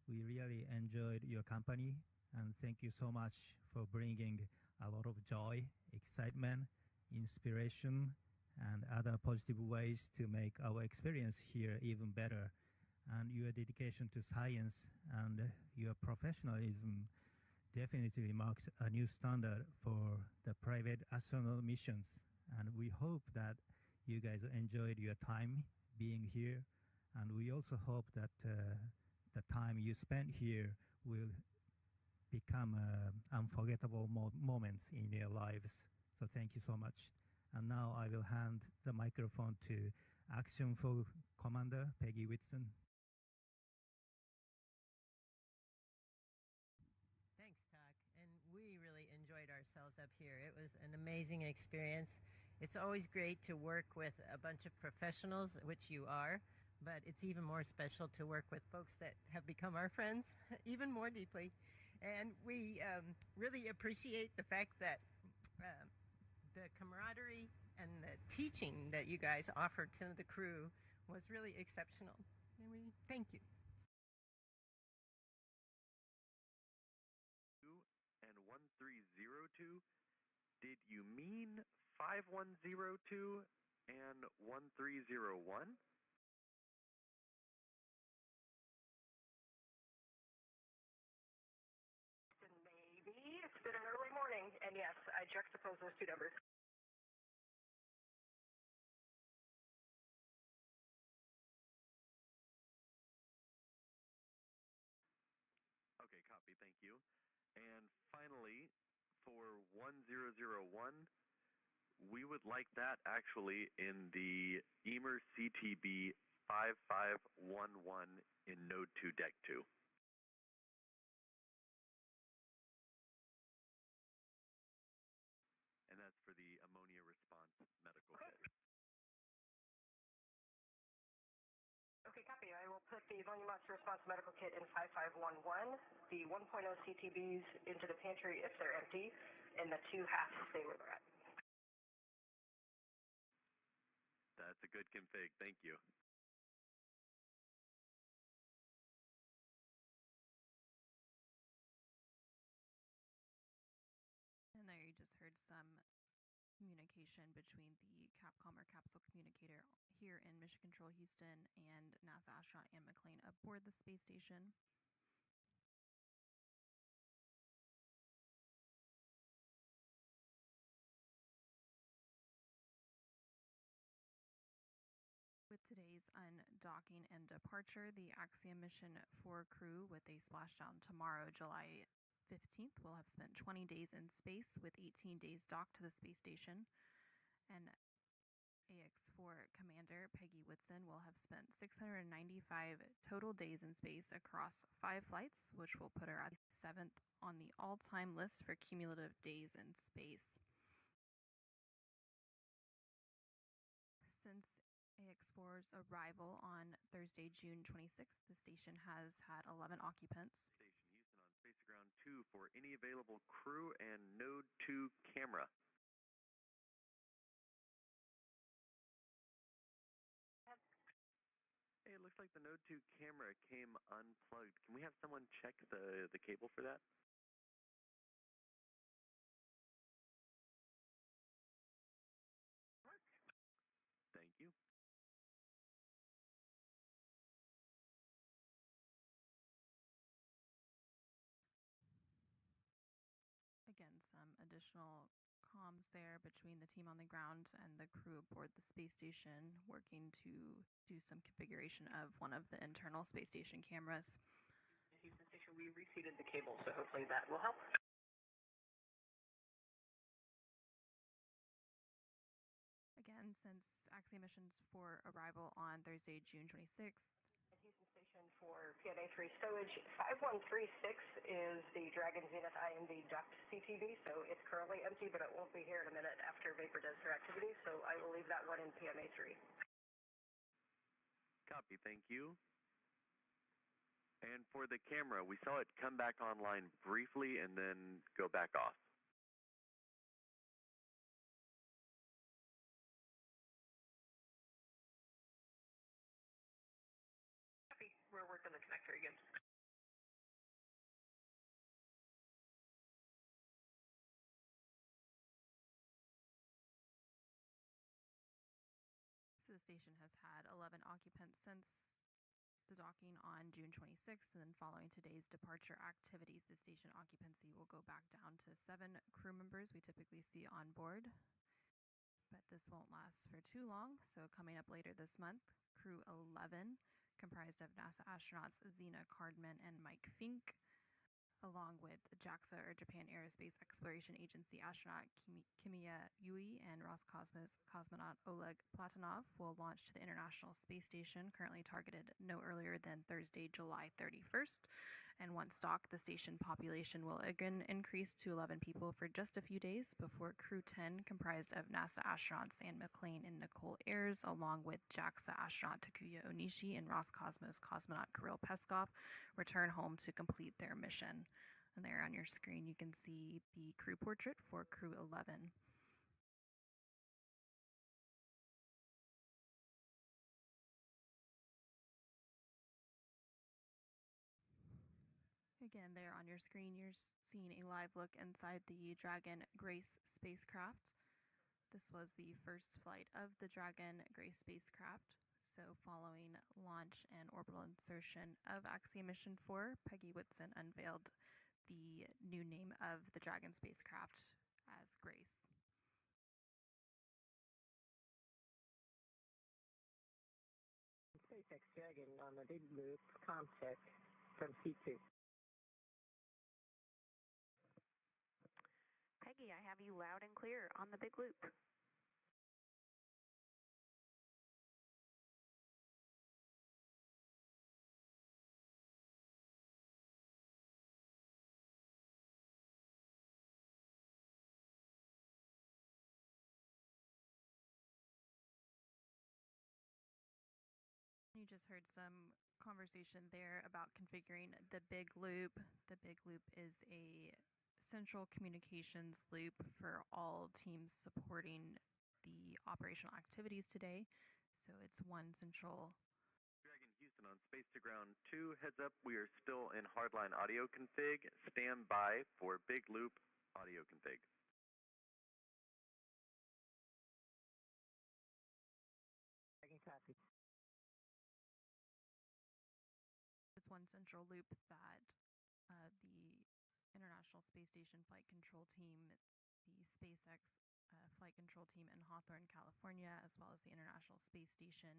Speaker 7: we really enjoyed your company, and thank you so much for bringing a lot of joy, excitement, inspiration, and other positive ways to make our experience here even better. And your dedication to science and your professionalism definitely marks a new standard for the private astronaut missions. And we hope that you guys enjoyed your time being here. And we also hope that the time you spent here will become unforgettable moments in your lives. So thank you so much. And now I will hand the microphone to Axiom for Commander Peggy Whitson.
Speaker 8: Thanks, Talk. And we really enjoyed ourselves up here. It was an amazing experience. It's always great to work with a bunch of professionals, which you are, but it's even more special to work with folks that have become our friends even more deeply. And we really appreciate the fact that the camaraderie and the teaching that you guys offered to the crew was really exceptional. And we thank you.
Speaker 2: And 1302, did you mean 5102 and 1301?
Speaker 3: Maybe. It's been an early morning, and yes, I juxtaposed those two numbers.
Speaker 2: Okay, copy, thank you. And finally, for 1001, we would like that actually in the EMER CTB 5511 in Node 2 Deck 2. And that's for the ammonia response medical kit.
Speaker 3: Okay, copy. I will put the ammonia monster response medical kit in 5511, the 1.0 CTBs into the pantry if they're empty, and the 2 halves stay where they're at.
Speaker 2: That's a good config. Thank you.
Speaker 1: And there you just heard some communication between the Capcom or capsule communicator here in Mission Control Houston and NASA astronaut Anne McLean aboard the space station. With today's undocking and departure, the Axiom mission for crew with a splashdown tomorrow, July 15th, will have spent 20 days in space with 18 days docked to the space station. And AX4 Commander Peggy Whitson will have spent 695 total days in space across 5 flights, which will put her at 7th on the all-time list for cumulative days in space. Since AX4's arrival on Thursday, June 26th, the station has had 11 occupants.
Speaker 2: Station Houston on Space Ground 2 for any available crew and Node 2 camera. Hey, it looks like the Node 2 camera came unplugged. Can we have someone check the cable for that? Thank you.
Speaker 1: Again, some additional comms there between the team on the ground and the crew aboard the space station, working to do some configuration of one of the internal space station cameras.
Speaker 3: Houston Station, we reseated the cable, so hopefully that will help.
Speaker 1: Again, since Axiom missions for arrival on Thursday, June 26th,
Speaker 3: Houston Station for PNA3 stowage. 5136 is the Dragon Zenith IMV duct CTV, so it's currently empty, but it won't be here in a minute after Vapor does her activity, so I will leave that one in PMA3.
Speaker 2: Copy, thank you. And for the camera, we saw it come back online briefly and then go back off.
Speaker 3: Copy. We're working the connector again.
Speaker 1: so the station has had 11 occupants since the docking on June 26th, and then following today's departure activities, the station occupancy will go back down to 7 crew members we typically see on board. but this won't last for too long. So coming up later this month, Crew 11, comprised of NASA astronauts Zena Cardman and Mike Fink, along with JAXA, or Japan Aerospace Exploration Agency astronaut Kimiya Yui and Roscosmos cosmonaut Oleg Platonov, will launch to the International Space Station, currently targeted no earlier than Thursday, July 31st. And once docked, the station population will again increase to 11 people for just a few days before Crew 10, comprised of NASA astronauts Anne McClain and Nicole Ayers, along with JAXA astronaut Takuya Onishi and Roscosmos cosmonaut Kirill Peskov, return home to complete their mission. And there on your screen, you can see the crew portrait for Crew 11. Again, there on your screen, you're seeing a live look inside the Dragon Grace spacecraft. This was the first flight of the Dragon Grace spacecraft. So following launch and orbital insertion of Axiom Mission 4, Peggy Whitson unveiled the new name of the Dragon spacecraft as Grace.
Speaker 5: SpaceX Dragon on the Big Loop ComTech from C2.
Speaker 4: Peggy, I have you loud and clear on the Big Loop.
Speaker 1: You just heard some conversation there about configuring the Big Loop. The Big Loop is a central communications loop for all teams supporting the operational activities today. So it's one central.
Speaker 2: Dragon Houston on Space to Ground 2. Heads up, we are still in hardline audio config. Stand by for Big Loop audio config.
Speaker 5: Dragon copy.
Speaker 1: It's one central loop that the International Space Station Flight Control Team, the SpaceX Flight Control Team in Hawthorne, California, as well as the International Space Station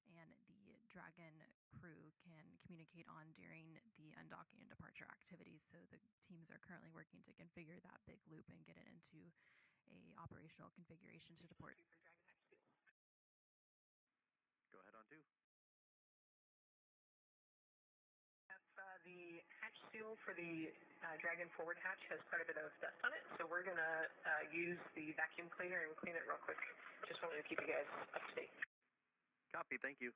Speaker 1: and the Dragon crew can communicate on during the undocking and departure activities. So the teams are currently working to configure that big loop and get it into a operational configuration to depart.
Speaker 2: Go ahead on 2.
Speaker 3: The hatch seal for the Dragon forward hatch has quite a bit of dust on it, so we're going to use the vacuum cleaner and clean it real quick. Just wanted to keep you guys up to date.
Speaker 2: Copy, thank you.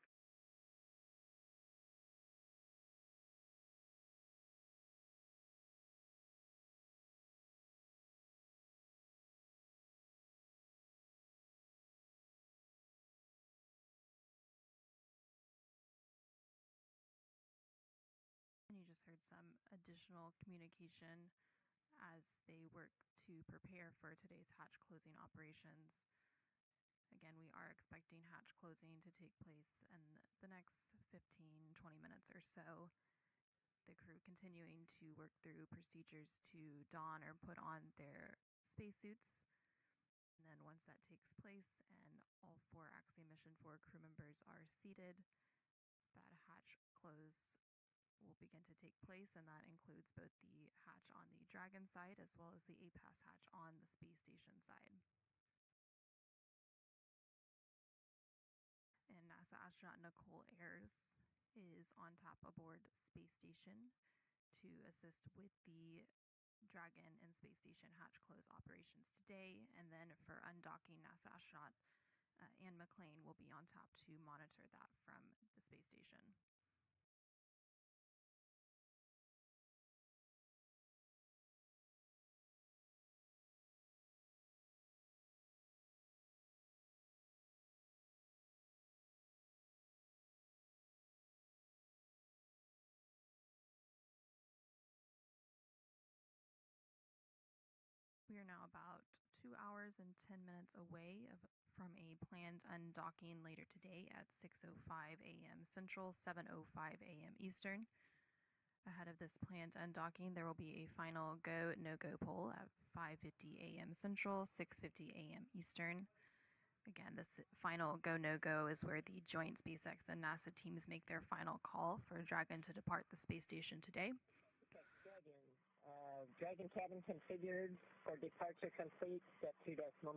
Speaker 1: And you just heard some additional communication as they work to prepare for today's hatch closing operations. Again, we are expecting hatch closing to take place in the next 15-20 minutes or so. The crew continuing to work through procedures to don or put on their spacesuits. And then once that takes place and all 4 Axiom Mission 4 crew members are seated, that hatch close will begin to take place, and that includes both the hatch on the Dragon side as well as the APAS hatch on the space station side. And NASA astronaut Nicole Ayers is on tap aboard Space Station to assist with the Dragon and Space Station hatch close operations today. And then for undocking, NASA astronaut Anne McClain will be on tap to monitor that from the space station. We are now about 2 hours and 10 minutes away from a planned undocking later today at 6:05 a.m. Central, 7:05 a.m. Eastern. Ahead of this planned undocking, there will be a final go, no-go poll at 5:50 a.m. Central, 6:50 a.m. Eastern. Again, this final go, no-go is where the joint SpaceX and NASA teams make their final call for Dragon to depart the space station today.
Speaker 5: Dragon cabin configured for departure complete, step 2.9.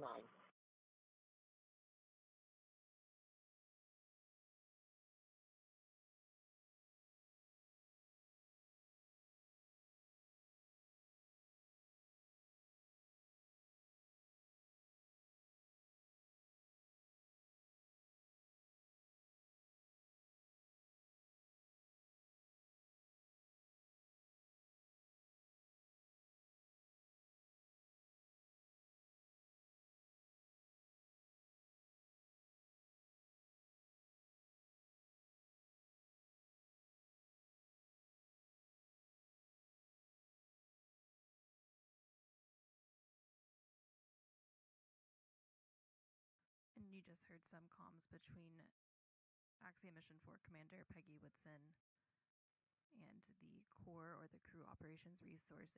Speaker 1: And you just heard some comms between Axiom Mission 4 Commander Peggy Whitson and the core or the crew operations resource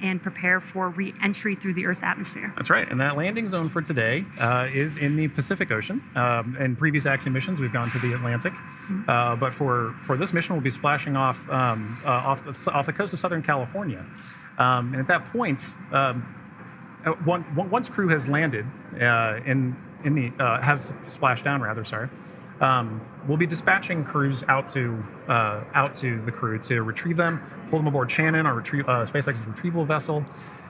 Speaker 9: and prepare for re-entry through the Earth's atmosphere.
Speaker 10: That's right, and that landing zone for today is in the Pacific Ocean. In previous Axiom missions, we've gone to the Atlantic, but for this mission, we'll be splashing off the coast of Southern California. And at that point, once crew has landed has splashed down rather, sorry. We'll be dispatching crews out to the crew to retrieve them, pull them aboard Shannon, our SpaceX's retrieval vessel,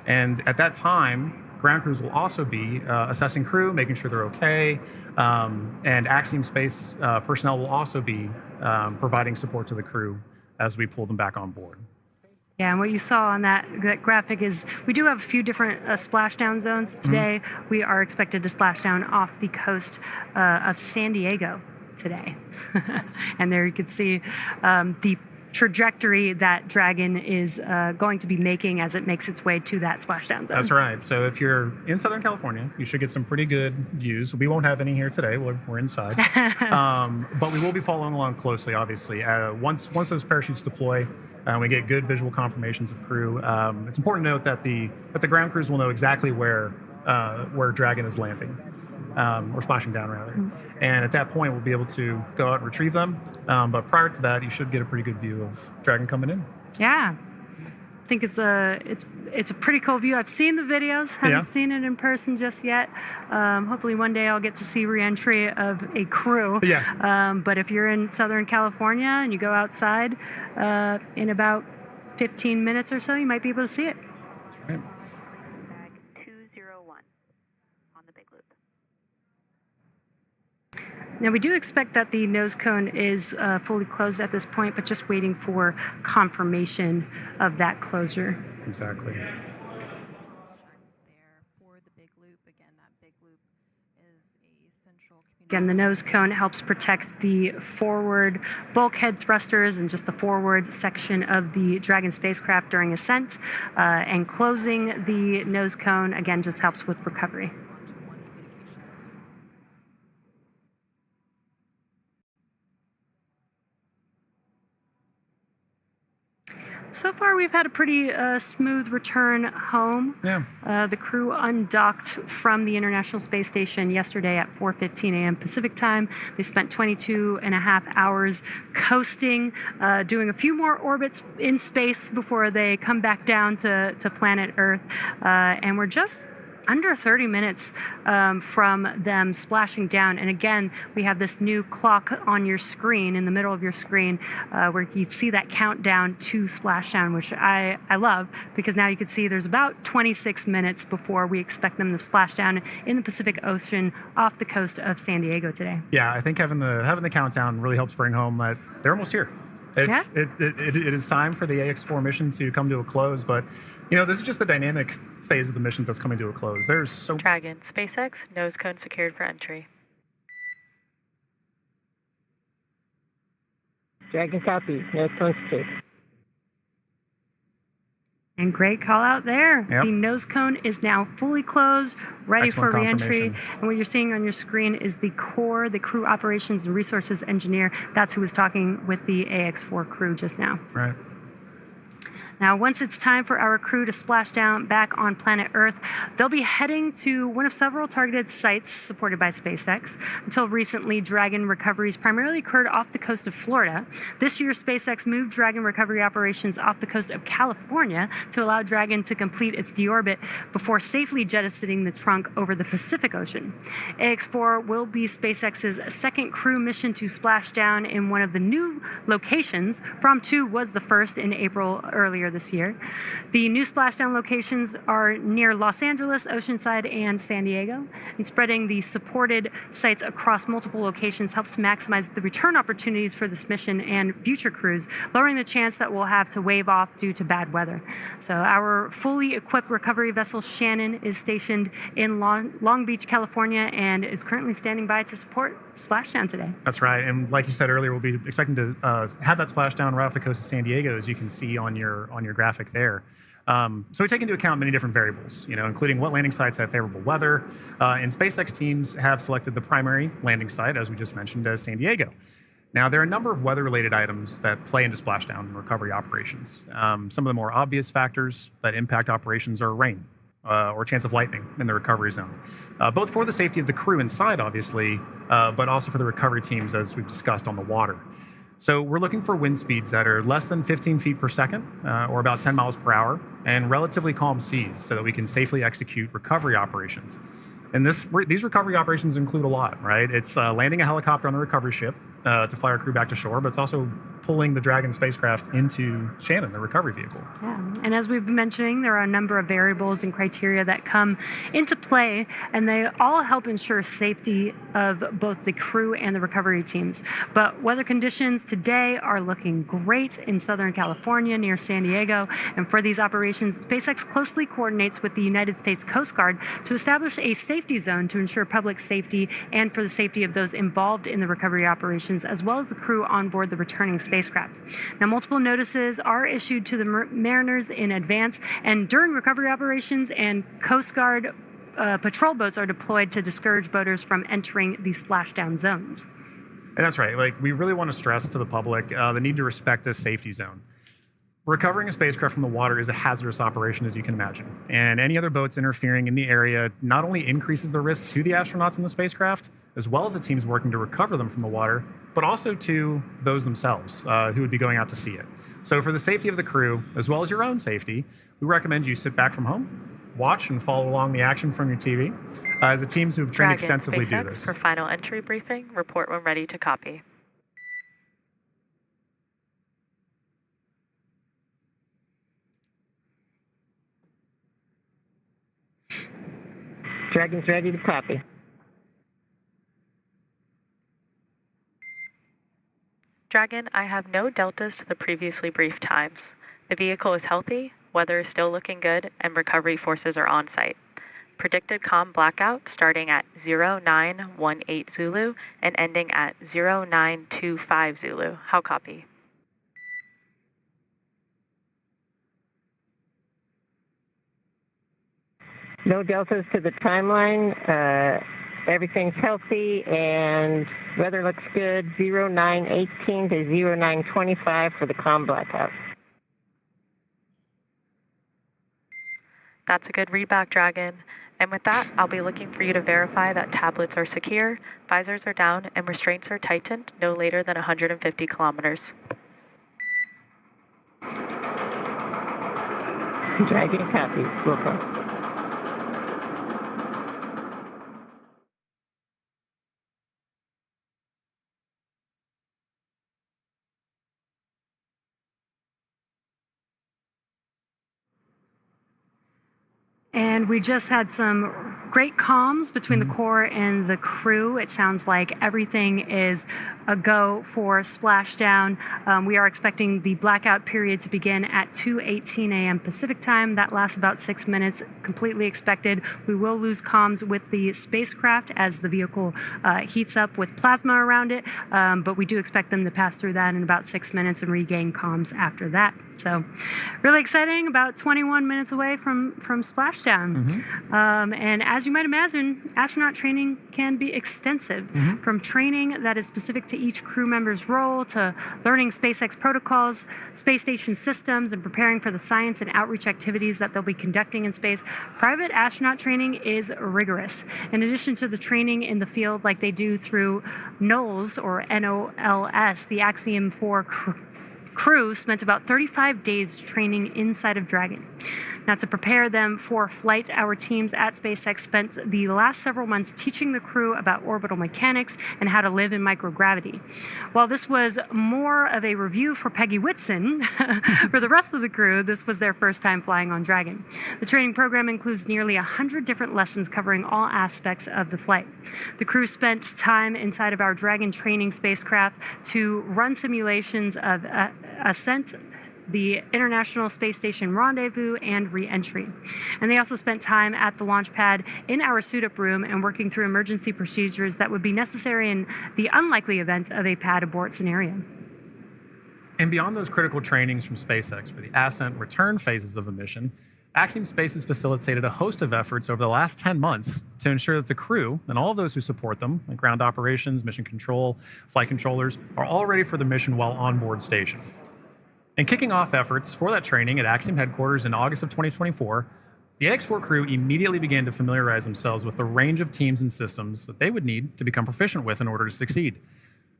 Speaker 10: and at that time, ground crews will also be assessing crew, making sure they're okay, and Axiom Space personnel will also be providing support to the crew as we pull them back on board.
Speaker 9: Yeah, and what you saw on that graphic is we do have a few different splashdown zones. Today, we are expected to splash down off the coast of San Diego today. And there you can see the trajectory that Dragon is going to be making as it makes its way to that splashdown zone.
Speaker 10: That's right. So if you're in Southern California, you should get some pretty good views. We won't have any here today. We're inside. But we will be following along closely, obviously. Once those parachutes deploy, we get good visual confirmations of crew. It's important to note that the ground crews will know exactly where Dragon is landing, or splashing down rather. And at that point, we'll be able to go out and retrieve them. But prior to that, you should get a pretty good view of Dragon coming in.
Speaker 9: Yeah, I think it's a pretty cool view. I've seen the videos, haven't seen it in person just yet. Hopefully one day I'll get to see re-entry of a crew.
Speaker 10: Yeah.
Speaker 9: But if you're in Southern California and you go outside in about 15 minutes or so, you might be able to see it.
Speaker 10: That's right.
Speaker 9: Now, we do expect that the nose cone is fully closed at this point, but just waiting for confirmation of that closure.
Speaker 10: Exactly.
Speaker 1: There for the big loop. Again, that big loop is a central
Speaker 9: Again, the nose cone helps protect the forward bulkhead thrusters and just the forward section of the Dragon spacecraft during ascent. And closing the nose cone, again, just helps with recovery. So far, we've had a pretty smooth return home.
Speaker 10: Yeah.
Speaker 9: The crew undocked from the International Space Station yesterday at 4:15 a.m. Pacific time. They spent 22.5 hours coasting, doing a few more orbits in space before they come back down to planet Earth. And we're just under 30 minutes from them splashing down. And again, we have this new clock on your screen, in the middle of your screen, where you see that countdown to splashdown, which I love, because now you can see there's about 26 minutes before we expect them to splash down in the Pacific Ocean off the coast of San Diego today.
Speaker 10: Yeah, I think having the countdown really helps bring home that they're almost here. It is time for the AX4 mission to come to a close, but this is just the dynamic phase of the missions that's coming to a close. There's so
Speaker 4: Dragon, SpaceX, nose cone secured for entry.
Speaker 5: Dragon copy, nose cone secured.
Speaker 9: And great call out there.
Speaker 10: Yep.
Speaker 9: The nose cone is now fully closed, ready
Speaker 10: Excellent
Speaker 9: for reentry.
Speaker 10: confirmation.
Speaker 9: And what you're seeing on your screen is the core, the crew operations and resources engineer. That's who was talking with the AX4 crew just now.
Speaker 10: Right.
Speaker 9: Now, once it's time for our crew to splash down back on planet Earth, they'll be heading to one of several targeted sites supported by SpaceX. Until recently, Dragon recoveries primarily occurred off the coast of Florida. This year, SpaceX moved Dragon recovery operations off the coast of California to allow Dragon to complete its deorbit before safely jettisoning the trunk over the Pacific Ocean. AX-4 will be SpaceX's second crew mission to splash down in one of the new locations. From 2 was the first in April earlier this year. The new splashdown locations are near Los Angeles, Oceanside, and San Diego. And spreading the supported sites across multiple locations helps to maximize the return opportunities for this mission and future crews, lowering the chance that we'll have to wave off due to bad weather. So our fully equipped recovery vessel Shannon is stationed in Long Beach, California, and is currently standing by to support splashdown today.
Speaker 10: That's right. And like you said earlier, we'll be expecting to have that splashdown right off the coast of San Diego, as you can see on your graphic there. So we take into account many different variables, including what landing sites have favorable weather. And SpaceX teams have selected the primary landing site, as we just mentioned, as San Diego. Now, there are a number of weather-related items that play into splashdown and recovery operations. Some of the more obvious factors that impact operations are rain or chance of lightning in the recovery zone, both for the safety of the crew inside, obviously, but also for the recovery teams, as we've discussed, on the water. So we're looking for wind speeds that are less than 15 feet per second, or about 10 miles per hour, and relatively calm seas so that we can safely execute recovery operations. And these recovery operations include a lot, right? It's landing a helicopter on the recovery ship to fly our crew back to shore, but it's also pulling the Dragon spacecraft into Shannon, the recovery vehicle.
Speaker 9: Yeah, and as we've been mentioning, there are a number of variables and criteria that come into play, and they all help ensure safety of both the crew and the recovery teams. But weather conditions today are looking great in Southern California near San Diego, and for these operations, SpaceX closely coordinates with the United States Coast Guard to establish a safety zone to ensure public safety and for the safety of those involved in the recovery operations, as well as the crew on board the returning spacecraft. Now, multiple notices are issued to the mariners in advance and during recovery operations, and Coast Guard patrol boats are deployed to discourage boaters from entering the splashdown zones.
Speaker 10: And that's right. We really want to stress to the public the need to respect this safety zone. Recovering a spacecraft from the water is a hazardous operation, as you can imagine. And any other boats interfering in the area not only increases the risk to the astronauts in the spacecraft, as well as the teams working to recover them from the water, but also to those themselves who would be going out to see it. So for the safety of the crew, as well as your own safety, we recommend you sit back from home, watch and follow along the action from your TV, as the teams who have trained extensively do this.
Speaker 4: For final entry briefing, report when ready to copy.
Speaker 5: Dragon's ready to copy.
Speaker 4: Dragon, I have no deltas to the previously briefed times. The vehicle is healthy, weather is still looking good, and recovery forces are on site. Predicted comm blackout starting at 0918 Zulu and ending at 0925 Zulu. How copy?
Speaker 5: No deltas to the timeline. Everything's healthy and weather looks good. 0918 to 0925 for the comm blackout.
Speaker 4: That's a good readback, Dragon. And with that, I'll be looking for you to verify that tablets are secure, visors are down, and restraints are tightened no later than 150 kilometers.
Speaker 5: Dragon copy. Welcome.
Speaker 9: And we just had some great comms between the core and the crew. It sounds like everything is a go for splashdown. We are expecting the blackout period to begin at 2:18 a.m. Pacific time. That lasts about 6 minutes, completely expected. We will lose comms with the spacecraft as the vehicle heats up with plasma around it, but we do expect them to pass through that in about 6 minutes and regain comms after that. So really exciting, about 21 minutes away from splashdown. And as as you might imagine, astronaut training can be extensive, from training that is specific to each crew member's role to learning SpaceX protocols, space station systems, and preparing for the science and outreach activities that they'll be conducting in space. Private astronaut training is rigorous. In addition to the training in the field like they do through NOLS, or NOLS, the Axiom 4 crew spent about 35 days training inside of Dragon. Now, to prepare them for flight, our teams at SpaceX spent the last several months teaching the crew about orbital mechanics and how to live in microgravity. While this was more of a review for Peggy Whitson, for the rest of the crew, this was their first time flying on Dragon. The training program includes nearly 100 different lessons covering all aspects of the flight. The crew spent time inside of our Dragon training spacecraft to run simulations of ascent, the International Space Station rendezvous, and re-entry. And they also spent time at the launch pad in our suit-up room and working through emergency procedures that would be necessary in the unlikely event of a pad abort scenario.
Speaker 10: And beyond those critical trainings from SpaceX for the ascent and return phases of the mission, Axiom Space has facilitated a host of efforts over the last 10 months to ensure that the crew and all of those who support them, like ground operations, mission control, flight controllers, are all ready for the mission while on board station. And kicking off efforts for that training at Axiom headquarters in August of 2024, the AX4 crew immediately began to familiarize themselves with the range of teams and systems that they would need to become proficient with in order to succeed.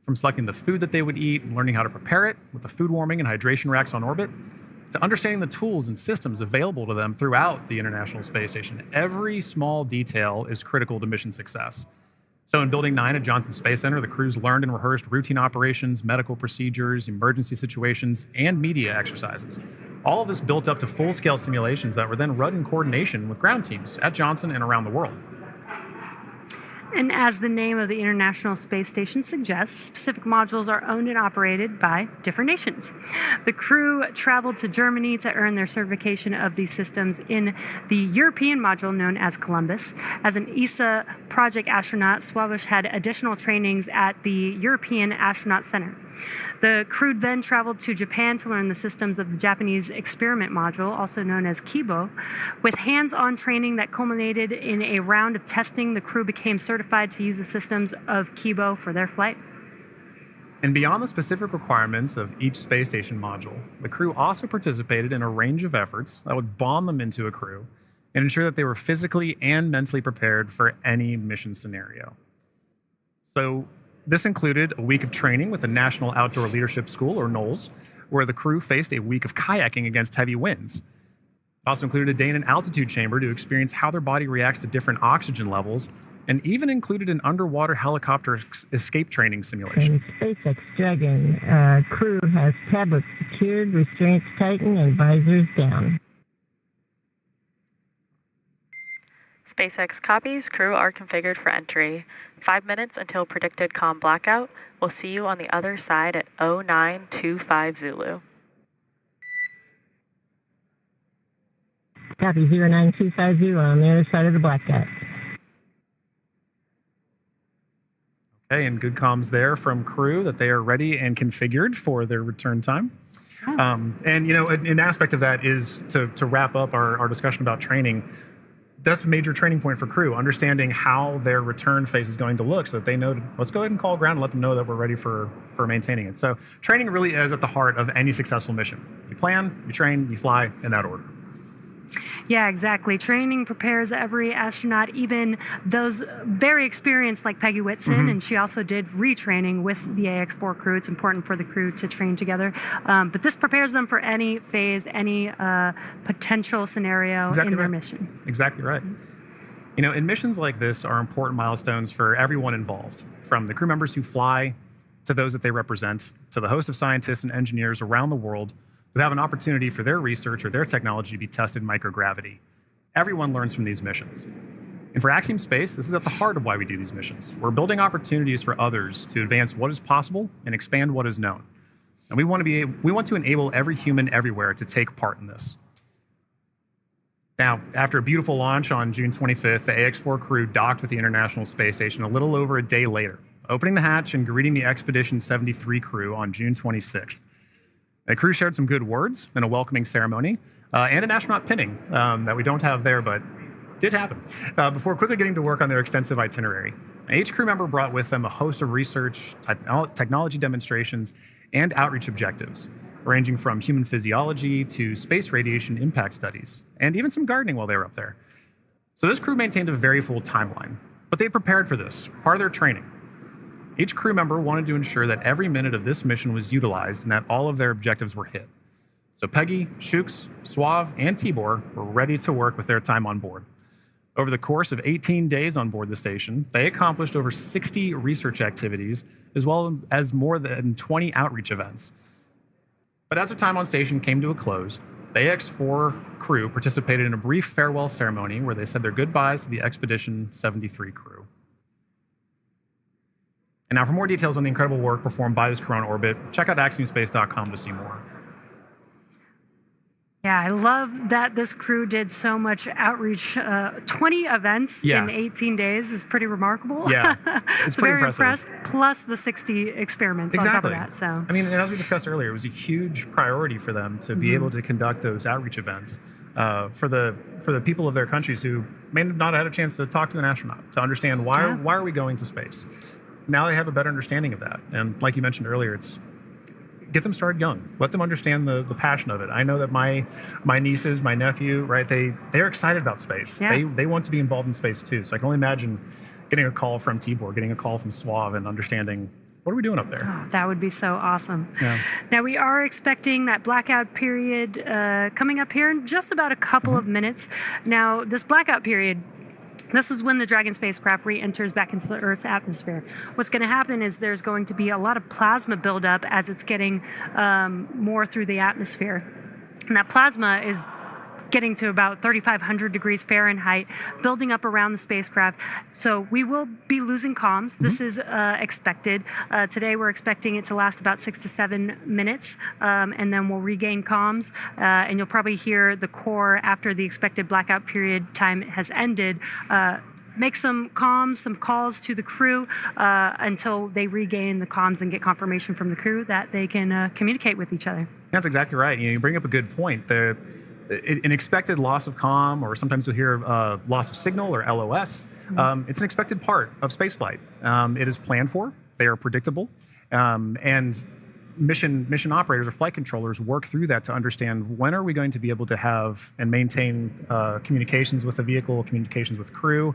Speaker 10: From selecting the food that they would eat and learning how to prepare it with the food warming and hydration racks on orbit, to understanding the tools and systems available to them throughout the International Space Station. Every small detail is critical to mission success. So in Building 9 at Johnson Space Center, the crews learned and rehearsed routine operations, medical procedures, emergency situations, and media exercises. All of this built up to full-scale simulations that were then run in coordination with ground teams at Johnson and around the world.
Speaker 9: And as the name of the International Space Station suggests, specific modules are owned and operated by different nations. The crew traveled to Germany to earn their certification of these systems in the European module known as Columbus. As an ESA project astronaut, Swabish had additional trainings at the European Astronaut Center. The crew then traveled to Japan to learn the systems of the Japanese experiment module, also known as Kibo. With hands-on training that culminated in a round of testing, the crew became certified to use the systems of Kibo for their flight.
Speaker 10: And beyond the specific requirements of each space station module, the crew also participated in a range of efforts that would bond them into a crew and ensure that they were physically and mentally prepared for any mission scenario. So this included a week of training with the National Outdoor Leadership School, or NOLS, where the crew faced a week of kayaking against heavy winds. It also included a day in an altitude chamber to experience how their body reacts to different oxygen levels, and even included an underwater helicopter escape training simulation.
Speaker 5: SpaceX Dragon crew has tablets secured, restraints tightened, and visors down.
Speaker 4: SpaceX copies. Crew are configured for entry. 5 minutes until predicted comm blackout. We'll see you on the other side at 0925 Zulu.
Speaker 5: Copy 09250 on the other side of the blackout.
Speaker 10: Okay, and good comms there from crew that they are ready and configured for their return time. And you know, an aspect of that is to wrap up our discussion about training. That's a major training point for crew, understanding how their return phase is going to look so that they know, let's go ahead and call ground and let them know that we're ready for maintaining it. So training really is at the heart of any successful mission. You plan, you train, you fly in that order.
Speaker 9: Yeah, exactly. Training prepares every astronaut, even those very experienced like Peggy Whitson, and she also did retraining with the AX4 crew. It's important for the crew to train together. But this prepares them for any phase, any potential scenario in their mission.
Speaker 10: Exactly right. You know, and missions like this are important milestones for everyone involved, from the crew members who fly to those that they represent, to the host of scientists and engineers around the world who have an opportunity for their research or their technology to be tested in microgravity. Everyone learns from these missions. And for Axiom Space, this is at the heart of why we do these missions. We're building opportunities for others to advance what is possible and expand what is known. And we want to enable every human everywhere to take part in this. Now, after a beautiful launch on June 25th, the AX4 crew docked with the International Space Station a little over a day later, opening the hatch and greeting the Expedition 73 crew on June 26th. The crew shared some good words in a welcoming ceremony and an astronaut pinning that we don't have there, but Did happen. Before quickly getting to work on their extensive itinerary, each crew member brought with them a host of research, technology demonstrations, and outreach objectives, ranging from human physiology to space radiation impact studies, and even some gardening while they were up there. So this crew maintained a very full timeline, but they prepared for this, part of their training. Each crew member wanted to ensure that every minute of this mission was utilized and that all of their objectives were hit. So Peggy, Shooks, Suave, and Tibor were ready to work with their time on board. Over the course of 18 days on board the station, they accomplished over 60 research activities, as well as more than 20 outreach events. But as their time on station came to a close, the AX-4 crew participated in a brief farewell ceremony where they said their goodbyes to the Expedition 73 crew. And now for more details on the incredible work performed by this crew on orbit, check out axiomspace.com to see more.
Speaker 9: Yeah, I love that this crew did so much outreach. 20 events in 18 days is pretty remarkable.
Speaker 10: Yeah, it's
Speaker 9: so
Speaker 10: pretty
Speaker 9: very
Speaker 10: impressive.
Speaker 9: impressed. Plus the 60 experiments on top of that. So
Speaker 10: I mean, and as we discussed earlier, it was a huge priority for them to be able to conduct those outreach events for the people of their countries who may not have had a chance to talk to an astronaut to understand why are we going to space. Now they have a better understanding of that, and like you mentioned earlier, it's get them started young. Let them understand the passion of it. I know that my nieces, my nephew, right? They're excited about space.
Speaker 9: Yeah.
Speaker 10: They want to be involved in space too. So I can only imagine getting a call from Tibor, getting a call from Suave, and understanding what are we doing up there.
Speaker 9: Oh, that would be so awesome.
Speaker 10: Yeah.
Speaker 9: Now we are expecting that blackout period coming up here in just about a couple of minutes. Now this blackout period, this is when the Dragon spacecraft re-enters back into the Earth's atmosphere. What's going to happen is there's going to be a lot of plasma buildup as it's getting more through the atmosphere. And that plasma is getting to about 3,500 degrees Fahrenheit, building up around the spacecraft. So we will be losing comms. This is expected. Today we're expecting it to last about 6 to 7 minutes, and then we'll regain comms. And you'll probably hear the core after the expected blackout period time has ended. Make some comms, some calls to the crew until they regain the comms and get confirmation from the crew that they can communicate with each other.
Speaker 10: That's exactly right. You bring up a good point. An expected loss of comm, or sometimes you'll hear loss of signal, or LOS. It's an expected part of spaceflight. It is planned for. They are predictable, and mission operators or flight controllers work through that to understand when are we going to be able to have and maintain communications with the vehicle, communications with crew,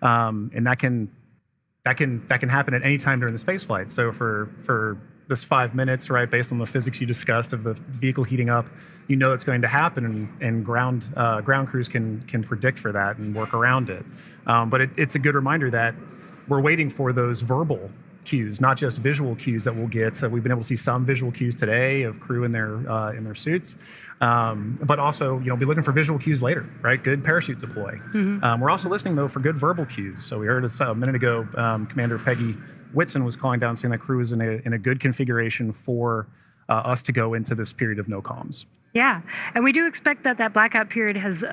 Speaker 10: and that can happen at any time during the spaceflight. So for this 5 minutes, right, based on the physics you discussed of the vehicle heating up, you know it's going to happen, and ground crews can predict for that and work around it. But it's a good reminder that we're waiting for those verbal cues, not just visual cues that we'll get. We've been able to see some visual cues today of crew in their suits, but also be looking for visual cues later, right? Good parachute deploy. We're also listening though for good verbal cues. So we heard a minute ago, Commander Peggy Whitson was calling down saying that crew is in a good configuration for us to go into this period of no comms.
Speaker 9: Yeah, and we do expect that blackout period has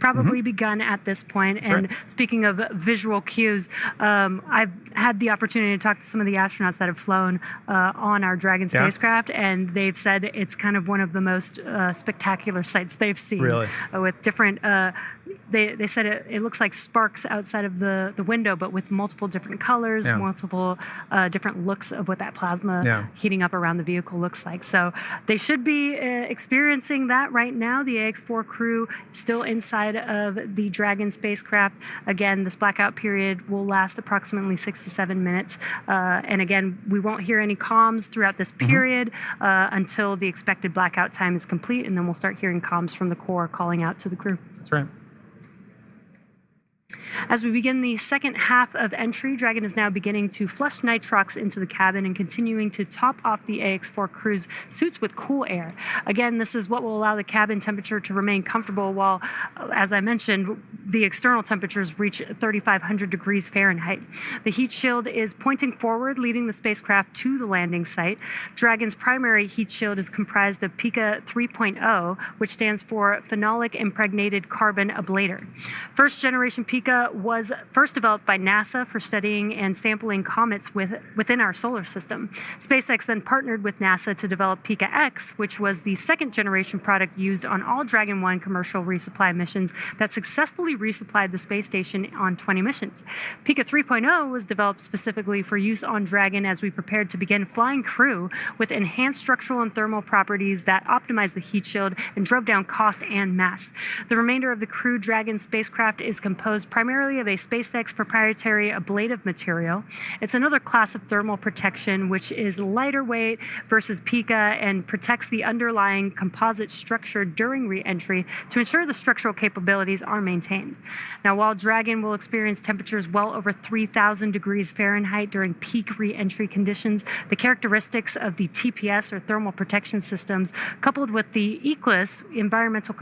Speaker 9: probably begun at this point.
Speaker 10: That's
Speaker 9: and
Speaker 10: right.
Speaker 9: Speaking of visual cues, I've had the opportunity to talk to some of the astronauts that have flown on our Dragon spacecraft, and they've said it's kind of one of the most spectacular sights they've seen.
Speaker 10: Really?
Speaker 9: With different, they said it looks like sparks outside of the window, but with multiple different colors, multiple different looks of what that plasma heating up around the vehicle looks like. So they should be experiencing that right now. The AX-4 crew still inside of the Dragon spacecraft. Again, this blackout period will last approximately 6 to 7 minutes. And again, we won't hear any comms throughout this period until the expected blackout time is complete, and then we'll start hearing comms from the core calling out to the crew.
Speaker 10: That's right.
Speaker 9: As we begin the second half of entry, Dragon is now beginning to flush nitrox into the cabin and continuing to top off the AX-4 crew's suits with cool air. Again, this is what will allow the cabin temperature to remain comfortable while, as I mentioned, the external temperatures reach 3,500 degrees Fahrenheit. The heat shield is pointing forward, leading the spacecraft to the landing site. Dragon's primary heat shield is comprised of PICA 3.0, which stands for Phenolic Impregnated Carbon Ablator. First generation PICA was first developed by NASA for studying and sampling comets within our solar system. SpaceX then partnered with NASA to develop Pika X, which was the second-generation product used on all Dragon 1 commercial resupply missions that successfully resupplied the space station on 20 missions. Pika 3.0 was developed specifically for use on Dragon as we prepared to begin flying Crew with enhanced structural and thermal properties that optimized the heat shield and drove down cost and mass. The remainder of the Crew Dragon spacecraft is composed primarily of a SpaceX proprietary ablative material. It's another class of thermal protection, which is lighter weight versus Pika and protects the underlying composite structure during re-entry to ensure the structural capabilities are maintained. Now, while Dragon will experience temperatures well over 3,000 degrees Fahrenheit during peak re-entry conditions, the characteristics of the TPS or thermal protection systems, coupled with the ECLIS environmental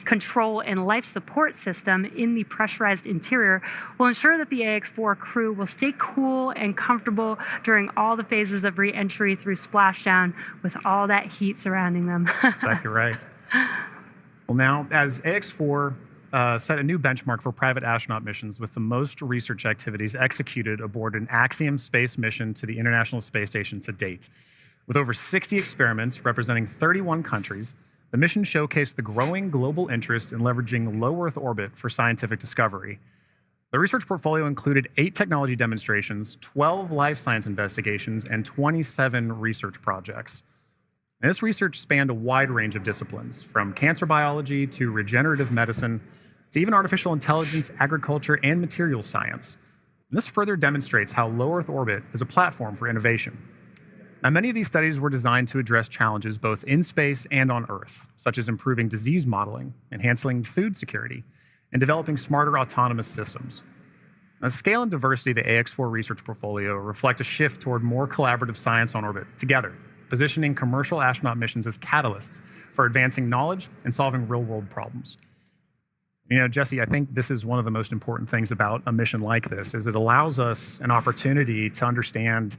Speaker 9: control and life support system in the pressurized interior, will ensure that the AX4 Crew will stay cool and comfortable during all the phases of re-entry through splashdown with all that heat surrounding them.
Speaker 10: Exactly right. Well, now, as AX4 set a new benchmark for private astronaut missions with the most research activities executed aboard an Axiom space mission to the International Space Station to date. With over 60 experiments representing 31 countries, the mission showcased the growing global interest in leveraging low Earth orbit for scientific discovery. The research portfolio included 8 technology demonstrations, 12 life science investigations, and 27 research projects. And this research spanned a wide range of disciplines, from cancer biology to regenerative medicine, to even artificial intelligence, agriculture, and materials science. And this further demonstrates how low Earth orbit is a platform for innovation. Now, many of these studies were designed to address challenges both in space and on Earth, such as improving disease modeling, enhancing food security, and developing smarter autonomous systems. The scale and diversity of the AX4 research portfolio reflect a shift toward more collaborative science on orbit together, positioning commercial astronaut missions as catalysts for advancing knowledge and solving real-world problems. You know, Jesse, I think this is one of the most important things about a mission like this, is it allows us an opportunity to understand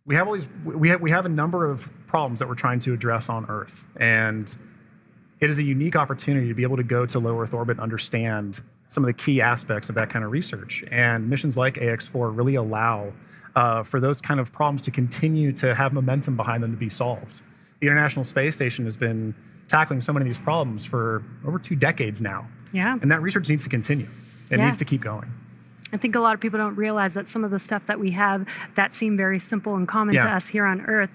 Speaker 10: we have a number of problems that we're trying to address on Earth, and it is a unique opportunity to be able to go to low Earth orbit and understand some of the key aspects of that kind of research. And missions like AX4 really allow for those kind of problems to continue to have momentum behind them to be solved. The International Space Station has been tackling so many of these problems for over 2 decades now.
Speaker 9: Yeah.
Speaker 10: And that research needs to continue. It needs to keep going.
Speaker 9: I think a lot of people don't realize that some of the stuff that we have that seem very simple and common to us here on Earth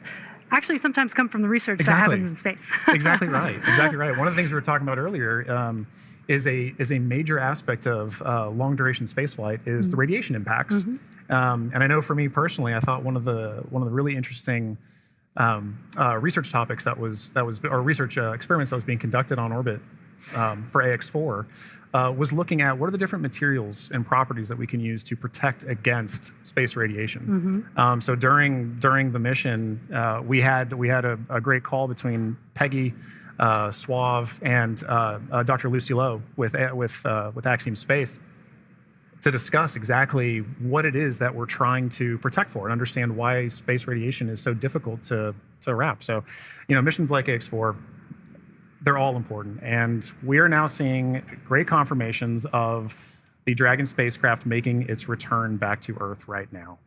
Speaker 9: actually sometimes come from the research that happens in space.
Speaker 10: Exactly right. Exactly right. One of the things we were talking about earlier is a major aspect of long duration spaceflight is the radiation impacts. And I know for me personally, I thought one of the really interesting research topics or research experiments that was being conducted on orbit for AX4 was looking at what are the different materials and properties that we can use to protect against space radiation. So during the mission, we had a great call between Peggy, Suave, and Dr. Lucy Lowe with Axiom Space to discuss exactly what it is that we're trying to protect for and understand why space radiation is so difficult to wrap. So, you know, missions like AX4, they're all important. And we are now seeing great confirmations of the Dragon spacecraft making its return back to Earth right now.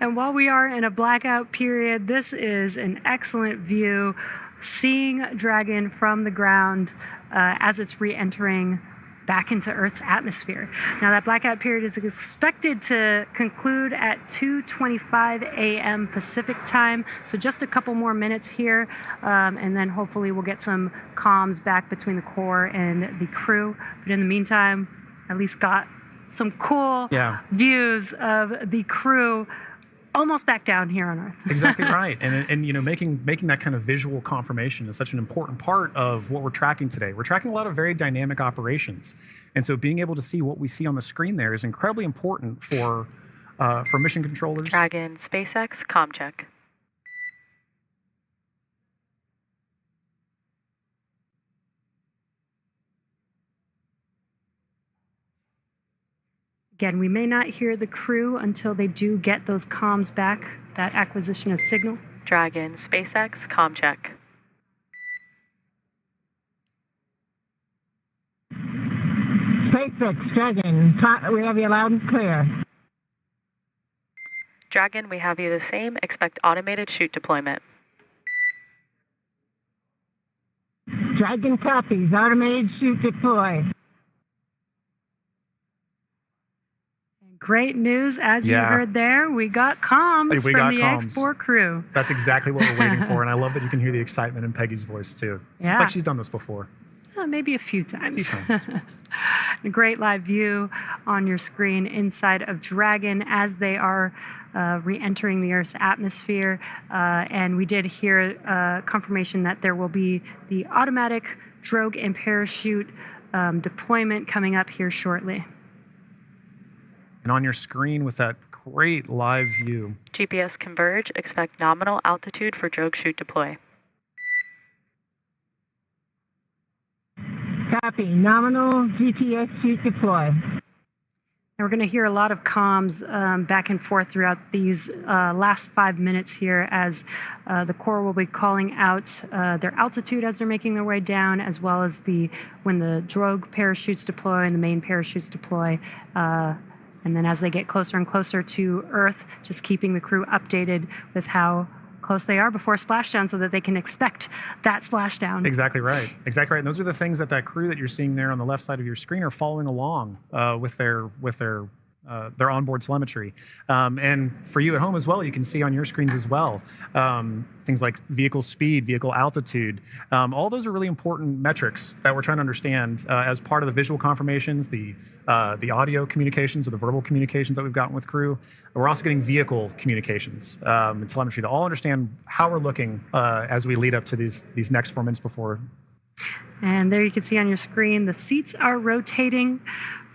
Speaker 9: And while we are in a blackout period, this is an excellent view, seeing Dragon from the ground as it's re-entering back into Earth's atmosphere. Now, that blackout period is expected to conclude at 2:25 a.m. Pacific time, so just a couple more minutes here, and then hopefully we'll get some comms back between the core and the crew. But in the meantime, at least got some cool views of the crew almost back down here on Earth.
Speaker 10: Exactly right. And you know, making that kind of visual confirmation is such an important part of what we're tracking today. We're tracking a lot of very dynamic operations. And so being able to see what we see on the screen there is incredibly important for mission controllers.
Speaker 4: Dragon, SpaceX, comm check.
Speaker 9: Again, we may not hear the crew until they do get those comms back, that acquisition of signal.
Speaker 4: Dragon, SpaceX, comm check.
Speaker 5: Basics, Dragon. We have you loud and clear.
Speaker 4: Dragon, we have you the same. Expect automated chute deployment.
Speaker 5: Dragon copies. Automated chute deploy.
Speaker 9: Great news, as you heard there, we got comms from the X4 crew.
Speaker 10: That's exactly what we're waiting for, and I love that you can hear the excitement in Peggy's voice, too.
Speaker 9: Yeah.
Speaker 10: It's like she's done this before.
Speaker 9: Maybe a few times. A great live view on your screen inside of Dragon as they are re-entering the Earth's atmosphere. And we did hear confirmation that there will be the automatic drogue and parachute deployment coming up here shortly.
Speaker 10: And on your screen with that great live view.
Speaker 4: GPS converge. Expect nominal altitude for drogue chute deploy.
Speaker 5: Copy. Nominal GPS chute deploy.
Speaker 9: And we're going to hear a lot of comms back and forth throughout these last 5 minutes here as the Corps will be calling out their altitude as they're making their way down, as well as when the drogue parachutes deploy and the main parachutes deploy. And then as they get closer and closer to Earth, just keeping the crew updated with how close they are before splashdown so that they can expect that splashdown.
Speaker 10: Exactly right. Exactly right. And those are the things that crew that you're seeing there on the left side of your screen are following along with their onboard telemetry. And for you at home as well, you can see on your screens as well, things like vehicle speed, vehicle altitude. All those are really important metrics that we're trying to understand as part of the visual confirmations, the audio communications or the verbal communications that we've gotten with crew. We're also getting vehicle communications and telemetry to all understand how we're looking as we lead up to these next 4 minutes before.
Speaker 9: And there you can see on your screen, the seats are rotating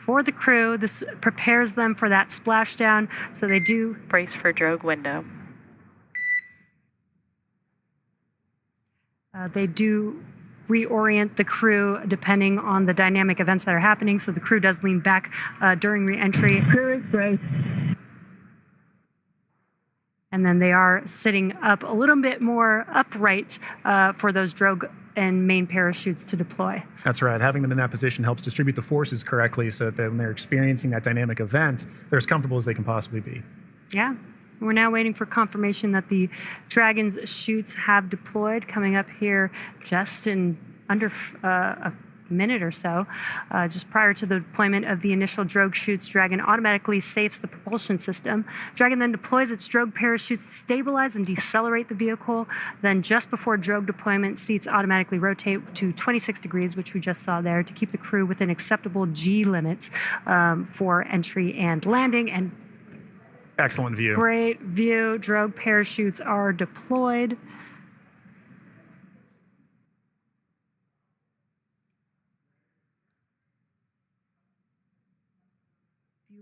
Speaker 9: for the crew. This prepares them for that splashdown, so they do
Speaker 4: brace for drogue window.
Speaker 9: They do reorient the crew depending on the dynamic events that are happening, so the crew does lean back during re-entry.
Speaker 5: Crew is braced.
Speaker 9: And then they are sitting up a little bit more upright for those drogue and main parachutes to deploy.
Speaker 10: That's right. Having them in that position helps distribute the forces correctly so that when they're experiencing that dynamic event, they're as comfortable as they can possibly be.
Speaker 9: Yeah. We're now waiting for confirmation that the Dragon's chutes have deployed, coming up here just in under a minute or so. Just prior to the deployment of the initial drogue chutes, Dragon automatically safes the propulsion system. Dragon then deploys its drogue parachutes to stabilize and decelerate the vehicle. Then just before drogue deployment, seats automatically rotate to 26 degrees, which we just saw there, to keep the crew within acceptable G limits for entry and landing. And
Speaker 10: excellent view.
Speaker 9: Great view. Drogue parachutes are deployed.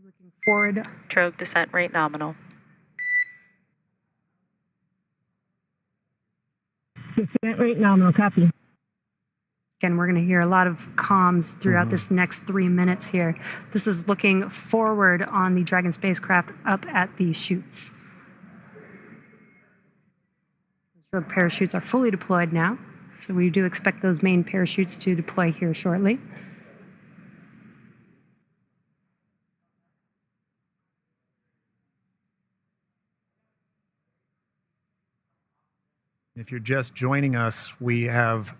Speaker 9: Looking forward.
Speaker 4: Drogue descent rate nominal.
Speaker 5: Descent rate nominal, copy.
Speaker 9: Again, we're going to hear a lot of comms throughout this next 3 minutes here. This is looking forward on the Dragon spacecraft up at the chutes. The parachutes are fully deployed now, so we do expect those main parachutes to deploy here shortly.
Speaker 10: If you're just joining us, we have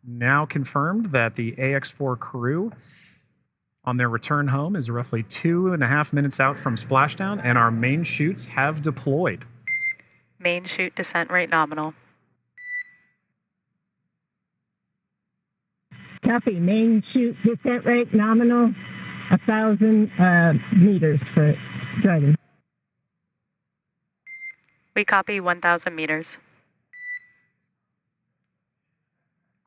Speaker 10: now confirmed that the AX4 crew on their return home is roughly 2.5 minutes out from splashdown, and our main chutes have deployed.
Speaker 4: Main chute descent rate nominal.
Speaker 5: Copy. Main chute descent rate nominal, 1,000 meters for Dragon.
Speaker 4: We copy 1,000 meters.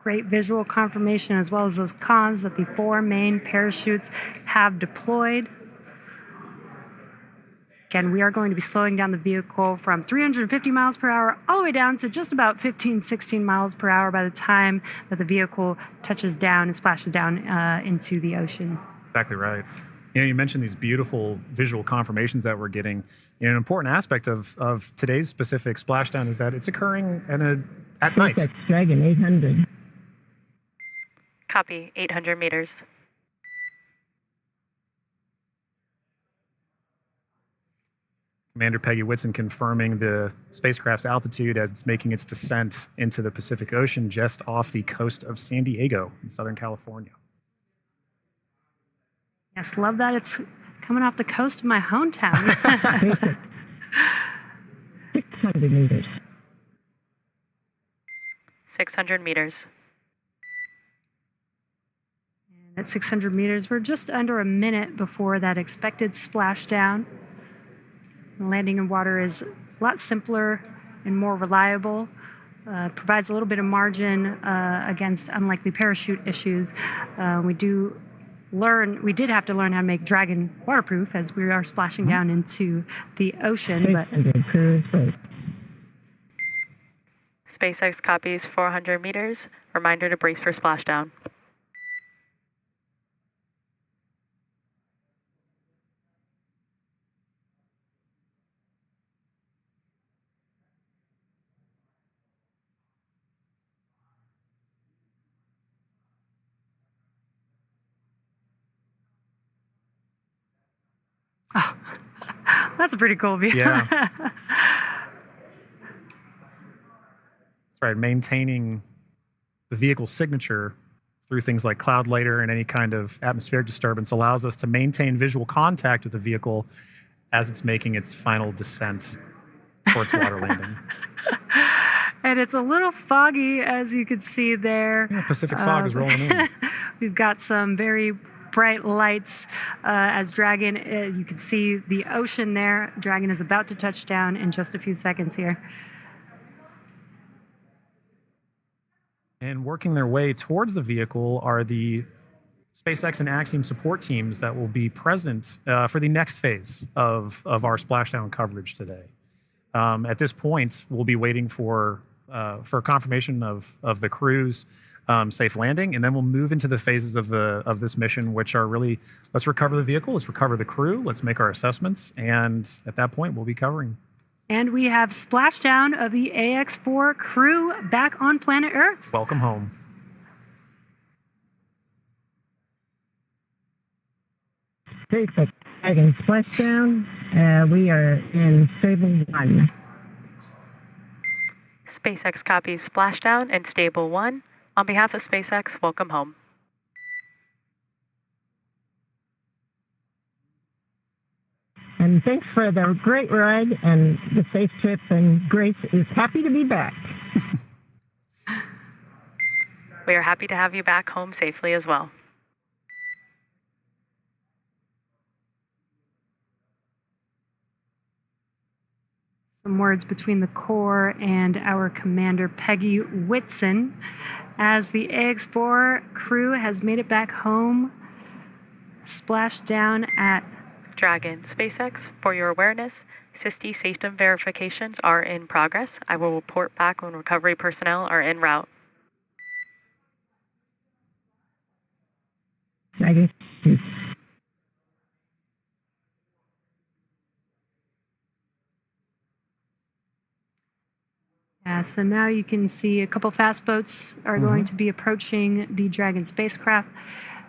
Speaker 9: Great visual confirmation as well as those comms that the 4 main parachutes have deployed. Again, we are going to be slowing down the vehicle from 350 miles per hour all the way down to just about 15, 16 miles per hour by the time that the vehicle touches down and splashes down into the ocean.
Speaker 10: Exactly right. You know, you mentioned these beautiful visual confirmations that we're getting. You know, an important aspect of today's specific splashdown is that it's occurring at night.
Speaker 5: That's Dragon 800.
Speaker 4: Copy 800 meters.
Speaker 10: Commander Peggy Whitson confirming the spacecraft's altitude as it's making its descent into the Pacific Ocean just off the coast of San Diego in Southern California.
Speaker 9: Yes, love that it's coming off the coast of my hometown.
Speaker 5: 600 meters.
Speaker 4: 600 meters.
Speaker 9: At 600 meters, we're just under a minute before that expected splashdown. The landing in water is a lot simpler and more reliable. Provides a little bit of margin against unlikely parachute issues. We did have to learn how to make Dragon waterproof as we are splashing down into the ocean. But
Speaker 4: SpaceX copies 400 meters. Reminder to brace for splashdown.
Speaker 9: oh, that's a pretty cool view.
Speaker 10: Yeah. That's right. Maintaining the vehicle's signature through things like cloud layer and any kind of atmospheric disturbance allows us to maintain visual contact with the vehicle as it's making its final descent towards water landing.
Speaker 9: And it's a little foggy, as you can see there.
Speaker 10: Yeah, Pacific fog is rolling in.
Speaker 9: We've got some very bright lights as Dragon, you can see the ocean there. Dragon is about to touch down in just a few seconds here.
Speaker 10: And working their way towards the vehicle are the SpaceX and Axiom support teams that will be present for the next phase of our splashdown coverage today. At this point, we'll be waiting for confirmation of the crew's safe landing, and then we'll move into the phases of this mission, which are really, let's recover the vehicle, let's recover the crew, let's make our assessments, and at that point, we'll be covering.
Speaker 9: And we have splashdown of the AX-4 crew back on planet Earth.
Speaker 10: Welcome home.
Speaker 5: SpaceX Dragon splashdown. We are in Stable 1.
Speaker 4: SpaceX copies splashdown and Stable 1. On behalf of SpaceX, welcome home.
Speaker 5: And thanks for the great ride and the safe trip, and Grace is happy to be back.
Speaker 4: We are happy to have you back home safely as well.
Speaker 9: Some words between the Corps and our commander, Peggy Whitson, as the AX-4 crew has made it back home, splashed down at
Speaker 4: Dragon. SpaceX, for your awareness, SISTI system verifications are in progress. I will report back when recovery personnel are en route.
Speaker 5: Dragon.
Speaker 9: Yeah, so now you can see a couple fast boats are going to be approaching the Dragon spacecraft.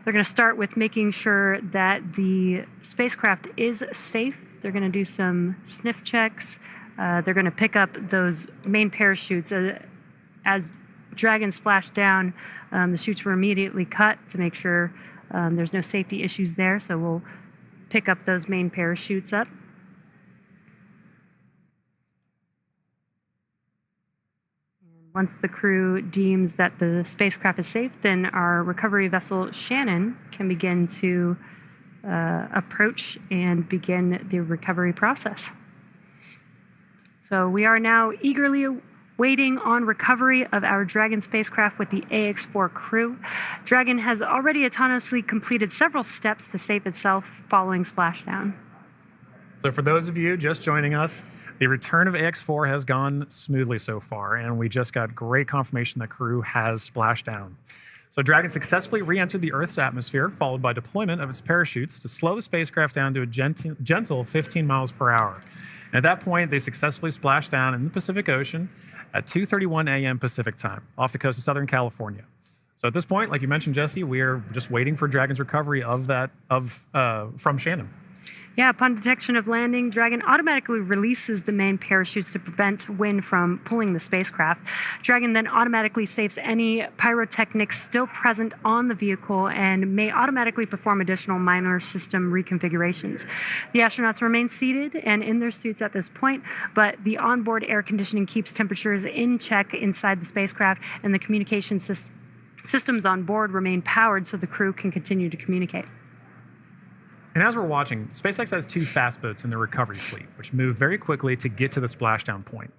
Speaker 9: They're going to start with making sure that the spacecraft is safe. They're going to do some sniff checks. They're going to pick up those main parachutes. As Dragon splashed down, the chutes were immediately cut to make sure there's no safety issues there. So we'll pick up those main parachutes up. Once the crew deems that the spacecraft is safe, then our recovery vessel Shannon can begin to approach and begin the recovery process. So we are now eagerly waiting on recovery of our Dragon spacecraft with the AX-4 crew. Dragon has already autonomously completed several steps to save itself following splashdown.
Speaker 10: So for those of you just joining us, the return of AX-4 has gone smoothly so far, and we just got great confirmation that crew has splashed down. So Dragon successfully re-entered the Earth's atmosphere, followed by deployment of its parachutes to slow the spacecraft down to a gentle 15 miles per hour. And at that point, they successfully splashed down in the Pacific Ocean at 2:31 a.m. Pacific time, off the coast of Southern California. So at this point, like you mentioned, Jesse, we are just waiting for Dragon's recovery of that from Shannon.
Speaker 9: Yeah, upon detection of landing, Dragon automatically releases the main parachutes to prevent wind from pulling the spacecraft. Dragon then automatically saves any pyrotechnics still present on the vehicle and may automatically perform additional minor system reconfigurations. The astronauts remain seated and in their suits at this point, but the onboard air conditioning keeps temperatures in check inside the spacecraft, and the communication systems on board remain powered so the crew can continue to communicate.
Speaker 10: And as we're watching, SpaceX has 2 fast boats in their recovery fleet, which move very quickly to get to the splashdown point.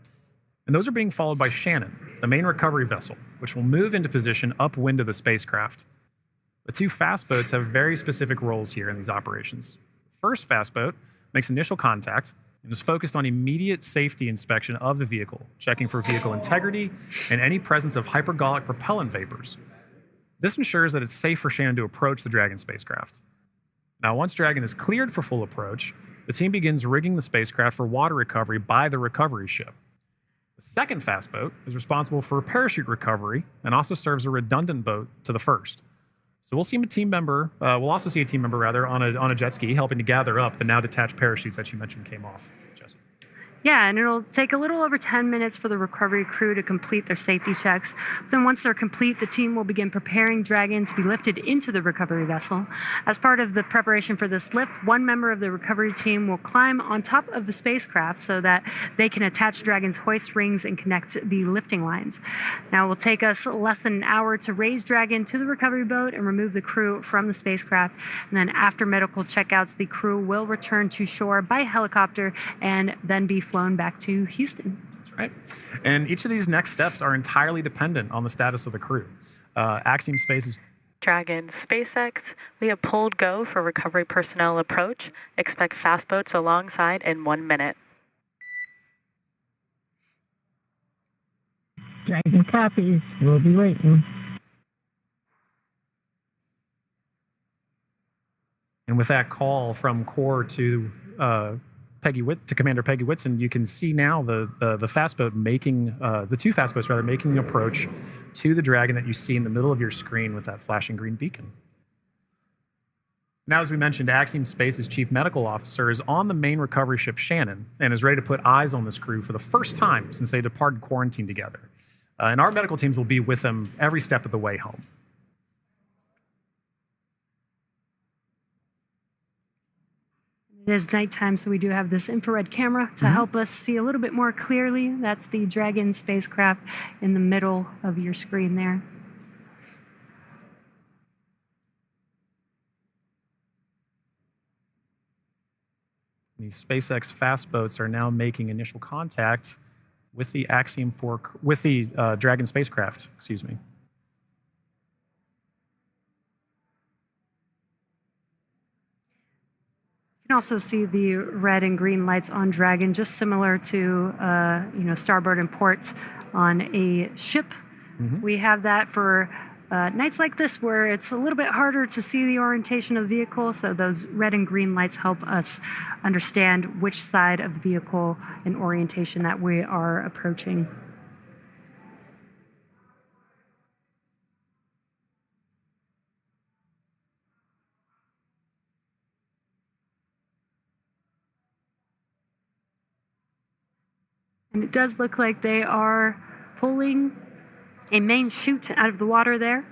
Speaker 10: And those are being followed by Shannon, the main recovery vessel, which will move into position upwind of the spacecraft. The 2 fast boats have very specific roles here in these operations. First fast boat makes initial contact and is focused on immediate safety inspection of the vehicle, checking for vehicle integrity and any presence of hypergolic propellant vapors. This ensures that it's safe for Shannon to approach the Dragon spacecraft. Now, once Dragon is cleared for full approach, the team begins rigging the spacecraft for water recovery by the recovery ship. The second fast boat is responsible for parachute recovery and also serves a redundant boat to the first. So we'll see a team member. We'll also see a team member rather on a jet ski helping to gather up the now detached parachutes that you mentioned came off. Jess.
Speaker 9: Yeah, and it'll take a little over 10 minutes for the recovery crew to complete their safety checks. Then once they're complete, the team will begin preparing Dragon to be lifted into the recovery vessel. As part of the preparation for this lift, one member of the recovery team will climb on top of the spacecraft so that they can attach Dragon's hoist rings and connect the lifting lines. Now, it will take us less than an hour to raise Dragon to the recovery boat and remove the crew from the spacecraft. And then after medical checkouts, the crew will return to shore by helicopter and then be flown back to Houston.
Speaker 10: That's right. And each of these next steps are entirely dependent on the status of the crew. Axiom Space's
Speaker 4: Dragon SpaceX, we have pulled go for recovery personnel approach. Expect fast boats alongside in 1 minute.
Speaker 5: Dragon copies. We'll be waiting.
Speaker 10: And with that call from Core to Commander Peggy Whitson, you can see now the fast boat making the 2 fast boats rather making an approach to the Dragon that you see in the middle of your screen with that flashing green beacon. Now, as we mentioned, Axiom Space's chief medical officer is on the main recovery ship Shannon and is ready to put eyes on this crew for the first time since they departed quarantine together. And our medical teams will be with them every step of the way home.
Speaker 9: It is nighttime, so we do have this infrared camera to help us see a little bit more clearly. That's the Dragon spacecraft in the middle of your screen there.
Speaker 10: These SpaceX fast boats are now making initial contact with the Axiom 4, with the Dragon spacecraft, excuse me.
Speaker 9: You can also see the red and green lights on Dragon, just similar to starboard and port on a ship. We have that for nights like this where it's a little bit harder to see the orientation of the vehicle, so those red and green lights help us understand which side of the vehicle and orientation that we are approaching. And it does look like they are pulling a main chute out of the water there.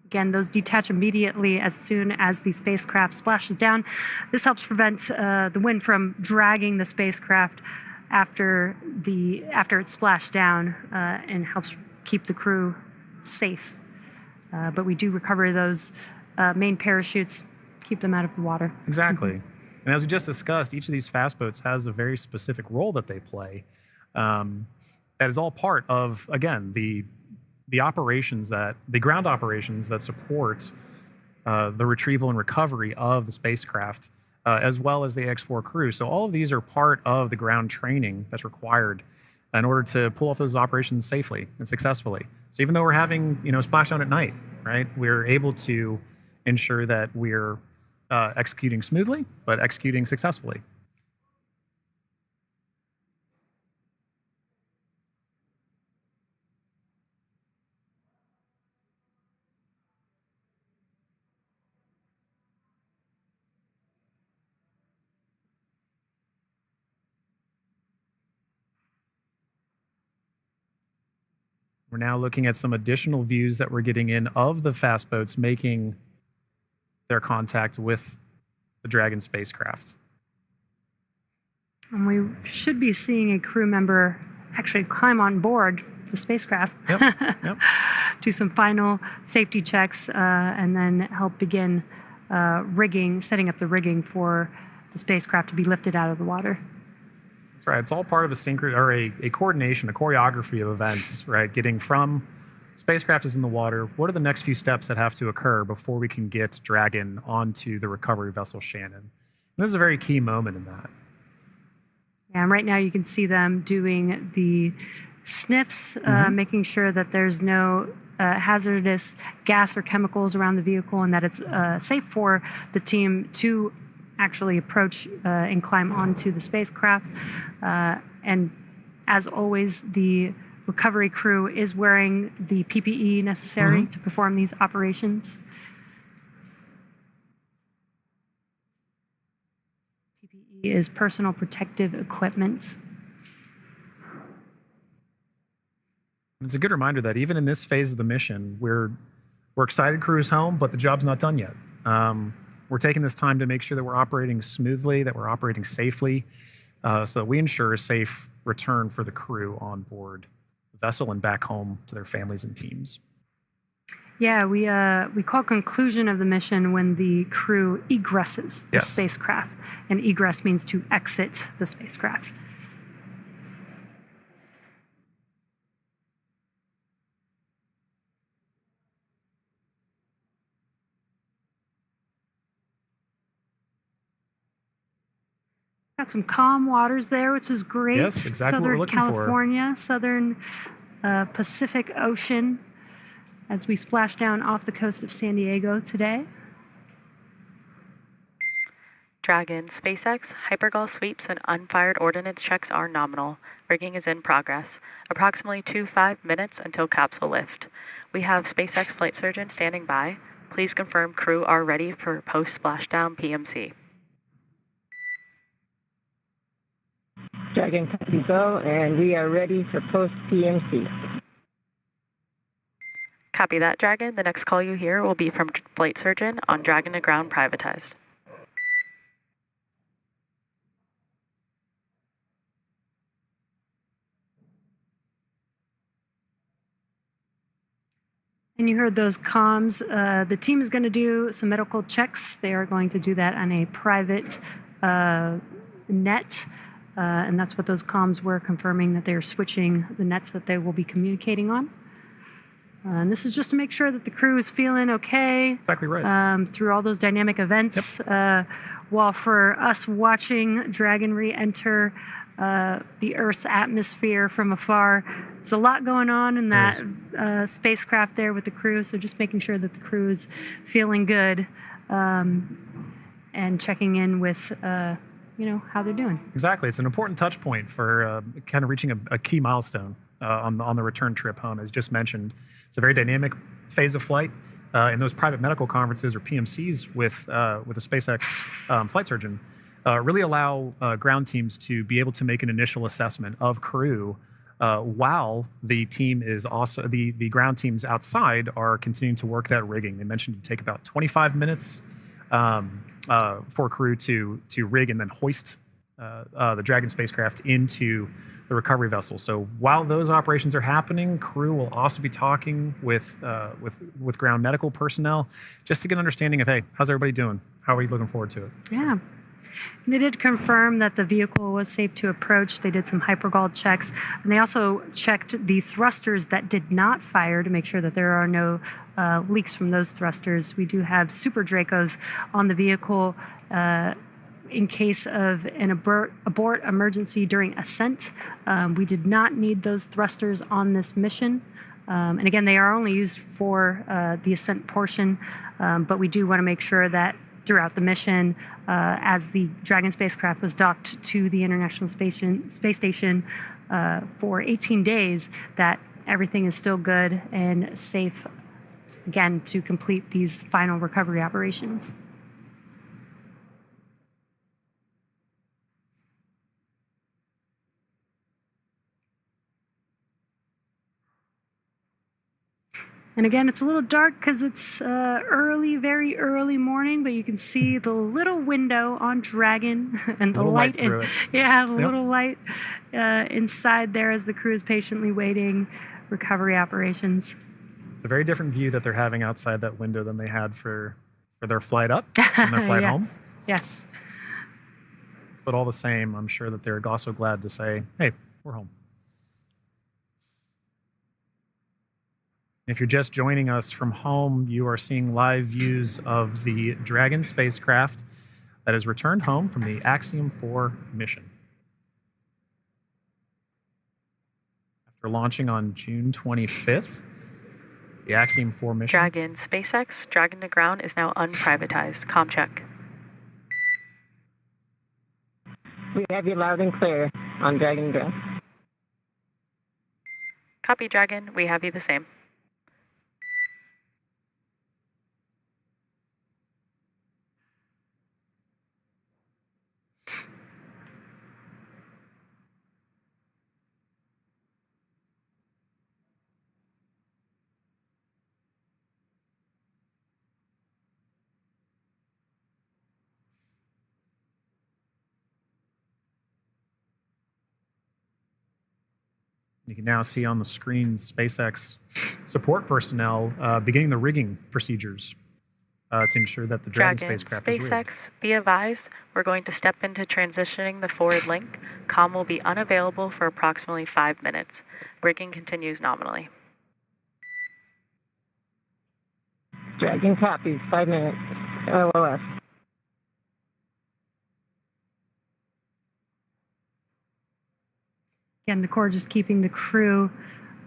Speaker 9: Again, those detach immediately as soon as the spacecraft splashes down. This helps prevent the wind from dragging the spacecraft after it's splashed down and helps keep the crew safe. But we do recover those main parachutes, keep them out of the water.
Speaker 10: Exactly. And as we just discussed, each of these fast boats has a very specific role that they play. That is all part of, again, the ground operations that support the retrieval and recovery of the spacecraft, as well as the X4 crew. So all of these are part of the ground training that's required in order to pull off those operations safely and successfully. So even though we're having, splashdown at night, right, we're able to ensure that we're executing smoothly, but executing successfully. We're now looking at some additional views that we're getting in of the fast boats making their contact with the Dragon spacecraft.
Speaker 9: And we should be seeing a crew member actually climb on board the spacecraft,
Speaker 10: Yep.
Speaker 9: do some final safety checks, and then help begin setting up the rigging for the spacecraft to be lifted out of the water.
Speaker 10: That's right. It's all part of a coordination, a choreography of events, right? Getting from spacecraft is in the water. What are the next few steps that have to occur before we can get Dragon onto the recovery vessel Shannon? And this is a very key moment in that.
Speaker 9: Yeah, and right now you can see them doing the sniffs, making sure that there's no hazardous gas or chemicals around the vehicle and that it's safe for the team to actually approach and climb onto the spacecraft. And as always, the recovery crew is wearing the PPE necessary to perform these operations. PPE is personal protective equipment.
Speaker 10: It's a good reminder that even in this phase of the mission, we're excited crew is home, but the job's not done yet. We're taking this time to make sure that we're operating smoothly, that we're operating safely, so that we ensure a safe return for the crew on board the vessel and back home to their families and teams.
Speaker 9: Yeah, we call conclusion of the mission when the crew egresses the spacecraft, and egress means to exit the spacecraft. Got some calm waters there, which is great.
Speaker 10: Yes, exactly what we're looking
Speaker 9: California, Southern Pacific Ocean, as we splash down off the coast of San Diego today.
Speaker 4: Dragon, SpaceX, hypergol sweeps, and unfired ordnance checks are nominal. Rigging is in progress. Approximately 5 minutes until capsule lift. We have SpaceX flight surgeon standing by. Please confirm crew are ready for post-splashdown PMC.
Speaker 5: Dragon copy go, and we are ready for post-PMC.
Speaker 4: Copy that, Dragon. The next call you hear will be from flight surgeon on Dragon to ground privatized.
Speaker 9: And you heard those comms. The team is going to do some medical checks. They are going to do that on a private net. And that's what those comms were, confirming that they are switching the nets that they will be communicating on. And this is just to make sure that the crew is feeling okay.
Speaker 10: Exactly right.
Speaker 9: Through all those dynamic events. While for us watching Dragon re-enter the Earth's atmosphere from afar, there's a lot going on in that spacecraft there with the crew. So just making sure that the crew is feeling good and checking in with how they're doing.
Speaker 10: Exactly. It's an important touch point for kind of reaching a key milestone on the return trip home. As just mentioned, it's a very dynamic phase of flight. And those private medical conferences, or PMCs, with a SpaceX flight surgeon really allow ground teams to be able to make an initial assessment of crew while the team is also the ground teams outside are continuing to work that rigging. They mentioned it take about 25 minutes for crew to rig and then hoist the Dragon spacecraft into the recovery vessel. So while those operations are happening, crew will also be talking with ground medical personnel just to get an understanding of, hey, how's everybody doing? How are you looking forward to it?
Speaker 9: Yeah. And they did confirm that the vehicle was safe to approach. They did some hypergol checks, and they also checked the thrusters that did not fire to make sure that there are no leaks from those thrusters. We do have Super Dracos on the vehicle in case of an abort emergency during ascent. We did not need those thrusters on this mission. And again, they are only used for the ascent portion, but we do want to make sure that throughout the mission, as the Dragon spacecraft was docked to the International Space Station for 18 days, that everything is still good and safe, again, to complete these final recovery operations. And again, it's a little dark because it's very early morning, but you can see the little window on Dragon and the light
Speaker 10: through it.
Speaker 9: Yeah, the little light inside there as the crew is patiently waiting recovery operations.
Speaker 10: It's a very different view that they're having outside that window than they had for their flight up and their flight home.
Speaker 9: Yes.
Speaker 10: But all the same, I'm sure that they're also glad to say, hey, we're home. If you're just joining us from home, you are seeing live views of the Dragon spacecraft that has returned home from the Axiom 4 mission. After launching on June 25th, the Axiom 4 mission...
Speaker 4: Dragon SpaceX, Dragon to ground is now unprivatized. Com check.
Speaker 5: We have you loud and clear on Dragon ground.
Speaker 4: Copy, Dragon. We have you the same.
Speaker 10: You can now see on the screen SpaceX support personnel beginning the rigging procedures to ensure that the Dragon spacecraft is rigged.
Speaker 4: SpaceX, be advised, we're going to step into transitioning the forward link. Com will be unavailable for approximately 5 minutes. Rigging continues nominally.
Speaker 5: Dragon copies, 5 minutes. LOS.
Speaker 9: Again, the Corps just keeping the crew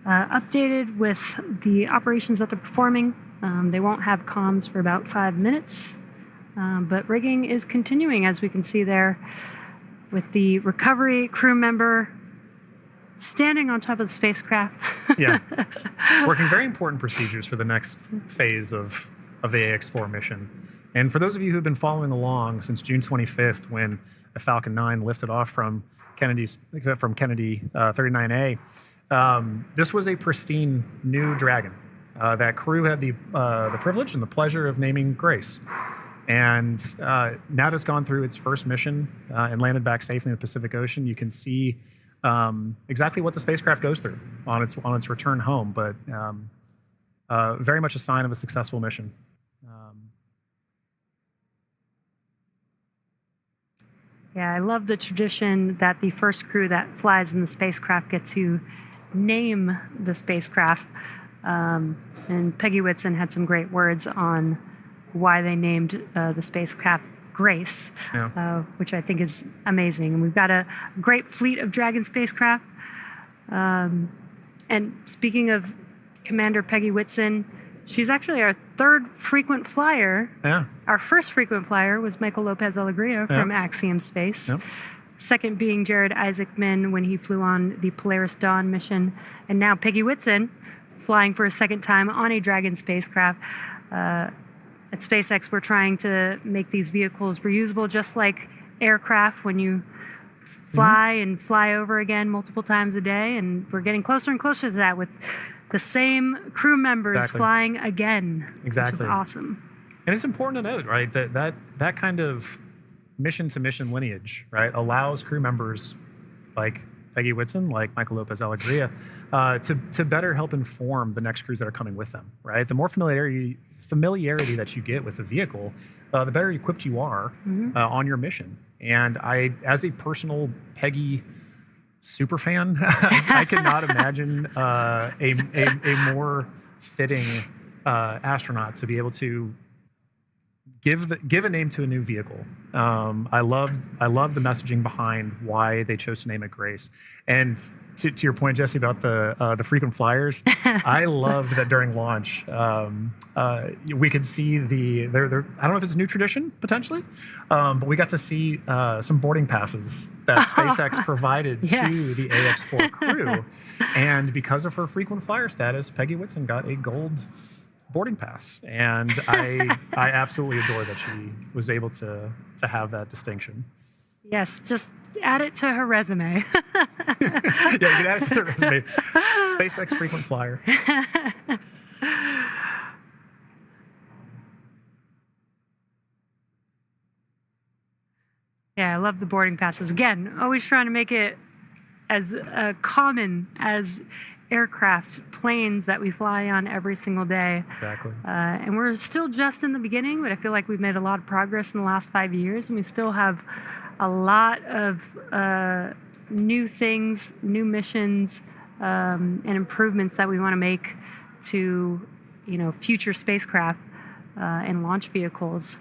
Speaker 9: updated with the operations that they're performing. They won't have comms for about 5 minutes, but rigging is continuing, as we can see there, with the recovery crew member standing on top of the spacecraft.
Speaker 10: Yeah, working very important procedures for the next phase of the AX4 mission. And for those of you who've been following along since June 25th, when a Falcon 9 lifted off from Kennedy 39A, this was a pristine new Dragon. That crew had the privilege and the pleasure of naming Grace. And now that it's gone through its first mission and landed back safely in the Pacific Ocean, you can see exactly what the spacecraft goes through on its return home, but very much a sign of a successful mission.
Speaker 9: Yeah, I love the tradition that the first crew that flies in the spacecraft get to name the spacecraft. And Peggy Whitson had some great words on why they named the spacecraft Grace, which I think is amazing. And we've got a great fleet of Dragon spacecraft. And speaking of Commander Peggy Whitson, she's actually our third frequent flyer.
Speaker 10: Yeah.
Speaker 9: Our first frequent flyer was Michael Lopez Alegria from Axiom Space.
Speaker 10: Yeah. Second
Speaker 9: being Jared Isaacman when he flew on the Polaris Dawn mission. And now Peggy Whitson flying for a second time on a Dragon spacecraft. At SpaceX, we're trying to make these vehicles reusable, just like aircraft when you fly and fly over again multiple times a day. And we're getting closer and closer to that with the same crew members flying again, which is awesome.
Speaker 10: And it's important to note, right, that kind of mission-to-mission lineage, right, allows crew members like Peggy Whitson, like Michael Lopez Alegria, to better help inform the next crews that are coming with them, right? The more familiarity that you get with the vehicle, the better equipped you are on your mission. And I, as a personal Peggy super fan, I cannot imagine a more fitting astronaut to be able to give a name to a new vehicle. I love the messaging behind why they chose to name it Grace. And to your point, Jesse, about the frequent flyers, I loved that during launch we could see I don't know if it's a new tradition potentially, but we got to see some boarding passes that SpaceX provided to the AX4 crew, and because of her frequent flyer status, Peggy Whitson got a gold boarding pass, and I absolutely adore that she was able to have that distinction.
Speaker 9: Yes, just add it to her resume.
Speaker 10: Yeah, you can add it to her resume. SpaceX frequent flyer.
Speaker 9: Yeah, I love the boarding passes. Again, always trying to make it as common as aircraft, planes that we fly on every single day.
Speaker 10: Exactly.
Speaker 9: And we're still just in the beginning, but I feel like we've made a lot of progress in the last 5 years, and we still have a lot of new things, new missions, and improvements that we want to make to, future spacecraft and launch vehicles.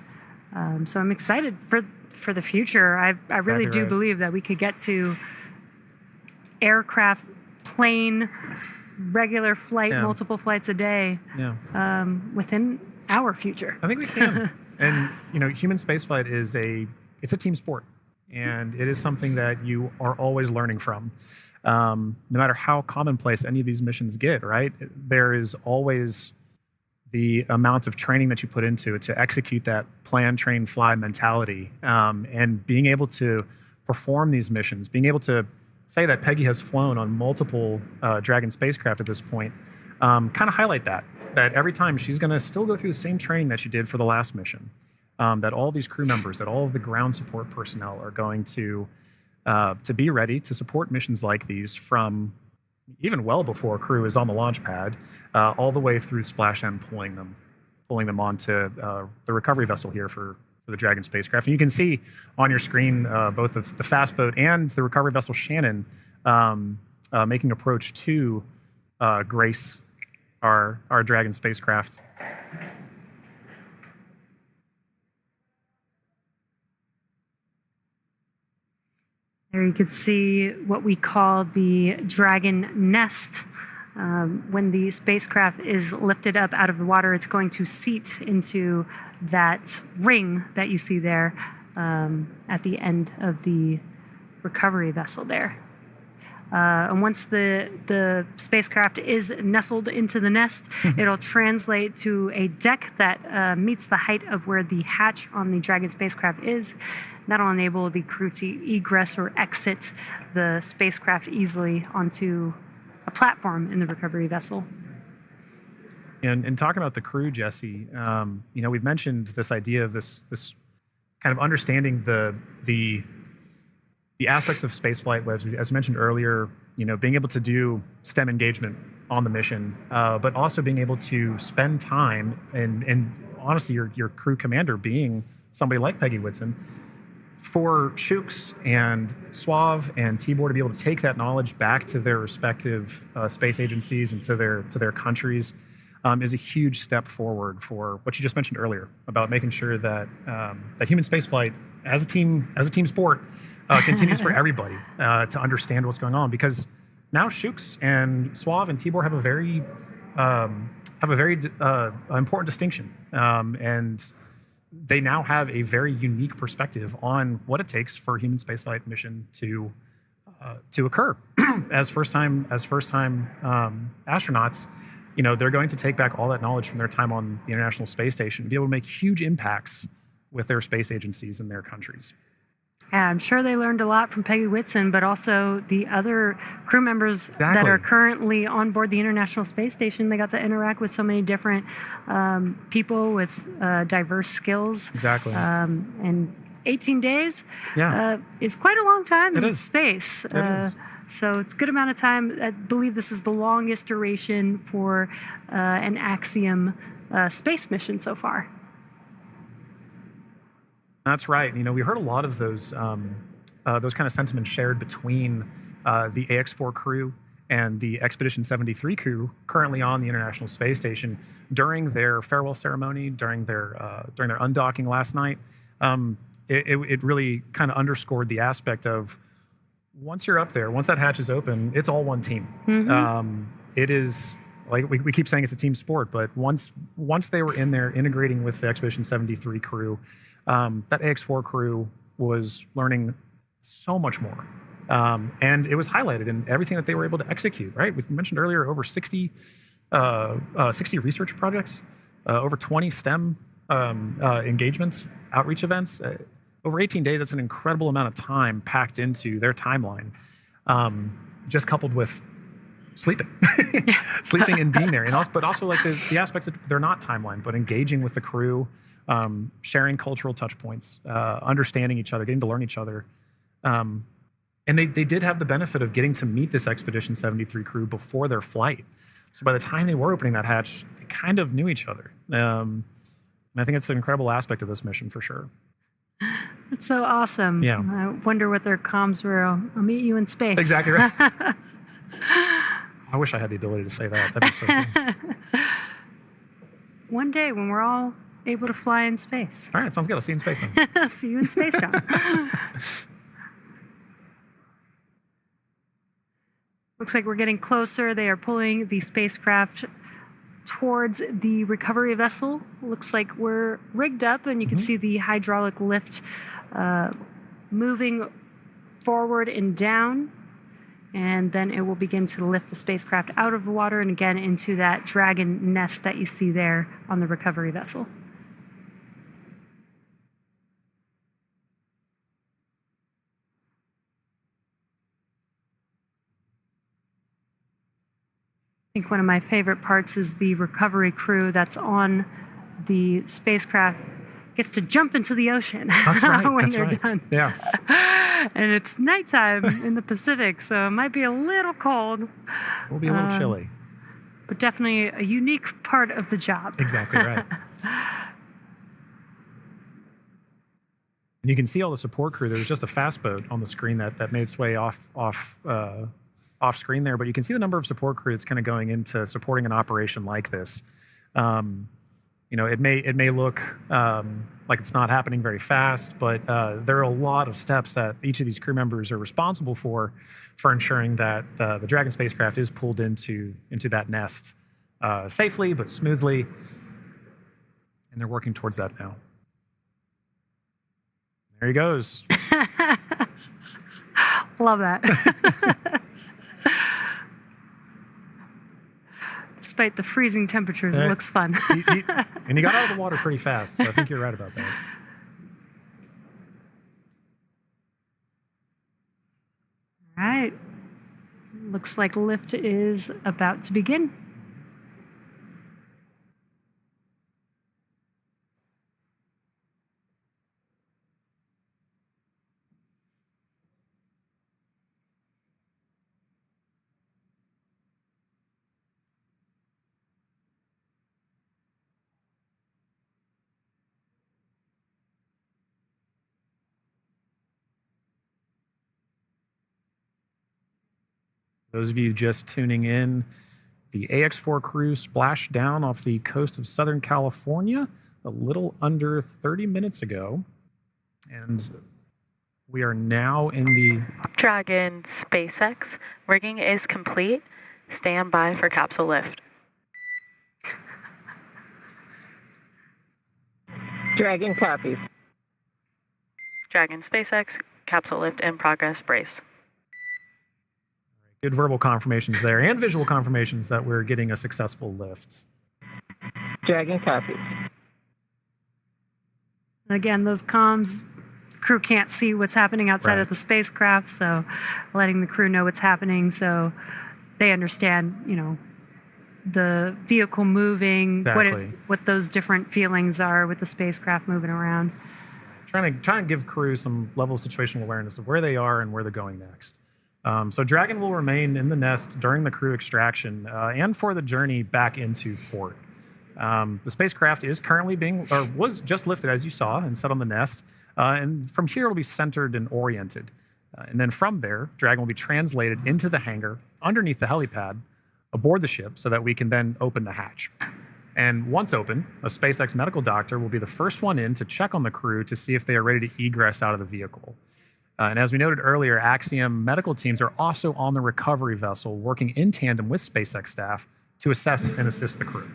Speaker 9: So I'm excited for the future. I really
Speaker 10: Exactly
Speaker 9: do
Speaker 10: right.
Speaker 9: believe that we could get to aircraft, plane, regular flight,
Speaker 10: Yeah.
Speaker 9: multiple flights a day within our future.
Speaker 10: I think we can. And human spaceflight is it's a team sport, and it is something that you are always learning from. No matter how commonplace any of these missions get, right? There is always the amount of training that you put into it to execute that plan, train, fly mentality, and being able to perform these missions, being able to say that Peggy has flown on multiple Dragon spacecraft at this point, kind of highlight that every time she's going to still go through the same training that she did for the last mission, that all these crew members, that all of the ground support personnel are going to be ready to support missions like these from even well before crew is on the launch pad, all the way through splash and pulling them onto the recovery vessel here for the Dragon spacecraft. And you can see on your screen both the fast boat and the recovery vessel Shannon making approach to grace our Dragon spacecraft.
Speaker 9: There you could see what we call the Dragon nest. When the spacecraft is lifted up out of the water, it's going to seat into that ring that you see there at the end of the recovery vessel there. And once the spacecraft is nestled into the nest, it'll translate to a deck that meets the height of where the hatch on the Dragon spacecraft is. That'll enable the crew to egress or exit the spacecraft easily onto a platform in the recovery vessel.
Speaker 10: And talking about the crew, Jesse, we've mentioned this idea of this kind of understanding the aspects of spaceflight, as mentioned earlier, being able to do STEM engagement on the mission, but also being able to spend time and honestly, your crew commander being somebody like Peggy Whitson, for Shooks and Suave and Tibor to be able to take that knowledge back to their respective space agencies and to their countries is a huge step forward for what you just mentioned earlier about making sure that that human spaceflight as a team sport continues for everybody to understand what's going on, because now Shooks and Suave and Tibor have a very important distinction, and they now have a very unique perspective on what it takes for a human spaceflight mission to occur. as first time astronauts, they're going to take back all that knowledge from their time on the International Space Station and be able to make huge impacts with their space agencies and their countries.
Speaker 9: Yeah, I'm sure they learned a lot from Peggy Whitson, but also the other crew members that are currently on board the International Space Station. They got to interact with so many different people with diverse skills.
Speaker 10: Exactly.
Speaker 9: And 18 days is quite a long time in space.
Speaker 10: It is.
Speaker 9: So it's a good amount of time. I believe this is the longest duration for an Axiom space mission so far.
Speaker 10: That's right. We heard a lot of those kind of sentiments shared between the AX-4 crew and the Expedition 73 crew currently on the International Space Station during their farewell ceremony, during their undocking last night. It really kind of underscored the aspect of once you're up there, once that hatch is open, it's all one team.
Speaker 9: Mm-hmm.
Speaker 10: It is. Like we keep saying, it's a team sport, but once they were in there integrating with the Expedition 73 crew, that AX-4 crew was learning so much more. And it was highlighted in everything that they were able to execute, right? We mentioned earlier over 60 research projects, over 20 STEM engagements, outreach events. Over 18 days, that's an incredible amount of time packed into their timeline, just coupled with sleeping, sleeping and being there, and also, but also like the aspects that they're not timeline, but engaging with the crew, sharing cultural touch points, understanding each other, getting to learn each other. And they did have the benefit of getting to meet this Expedition 73 crew before their flight. So by the time they were opening that hatch, they kind of knew each other. And I think it's an incredible aspect of this mission for sure.
Speaker 9: That's so awesome.
Speaker 10: Yeah.
Speaker 9: I wonder what their comms were. I'll meet you in space.
Speaker 10: Exactly right. I wish I had the ability to say that. That'd be so cool.
Speaker 9: One day when we're all able to fly in space.
Speaker 10: All right, sounds good. I'll see you in space then.
Speaker 9: See you in space, John. Looks like we're getting closer. They are pulling the spacecraft towards the recovery vessel. Looks like we're rigged up, and you can see the hydraulic lift moving forward and down. And then it will begin to lift the spacecraft out of the water and again into that Dragon nest that you see there on the recovery vessel. I think one of my favorite parts is the recovery crew that's on the spacecraft gets to jump into the ocean when they're done.
Speaker 10: Yeah.
Speaker 9: And it's nighttime in the Pacific, so it might be a little cold.
Speaker 10: We'll be a little chilly.
Speaker 9: But definitely a unique part of the job.
Speaker 10: Exactly right. You can see all the support crew. There's just a fast boat on the screen that made its way off screen there, but you can see the number of support crew that's kind of going into supporting an operation like this. You know, it may look like it's not happening very fast, but there are a lot of steps that each of these crew members are responsible for ensuring that the Dragon spacecraft is pulled into that nest safely but smoothly, and they're working towards that now. There he goes.
Speaker 9: Love that. Despite the freezing temperatures, it looks fun.
Speaker 10: And he got out of the water pretty fast, so I think you're right about that.
Speaker 9: All right. Looks like lift is about to begin.
Speaker 10: Those of you just tuning in, the AX4 crew splashed down off the coast of Southern California a little under 30 minutes ago. And we are now in the
Speaker 4: Dragon SpaceX. Rigging is complete. Stand by for capsule lift.
Speaker 5: Dragon copies.
Speaker 4: Dragon SpaceX, capsule lift in progress, brace.
Speaker 10: good verbal confirmations there and visual confirmations that we're getting a successful lift.
Speaker 5: Dragon copy.
Speaker 9: Again, those comms, crew can't see what's happening outside
Speaker 10: Right.
Speaker 9: of the spacecraft, so letting the crew know what's happening so they understand, you know, the vehicle moving,
Speaker 10: Exactly.
Speaker 9: what those different feelings are with the spacecraft moving around.
Speaker 10: Trying to give crew some level of situational awareness of where they are and where they're going next. So Dragon will remain in the nest during the crew extraction and for the journey back into port. The spacecraft is currently was just lifted, as you saw, and set on the nest. And from here, it'll be centered and oriented. And then from there, Dragon will be translated into the hangar underneath the helipad aboard the ship so that we can then open the hatch. And once open, a SpaceX medical doctor will be the first one in to check on the crew to see if they are ready to egress out of the vehicle. And as we noted earlier, Axiom medical teams are also on the recovery vessel working in tandem with SpaceX staff to assess and assist the crew.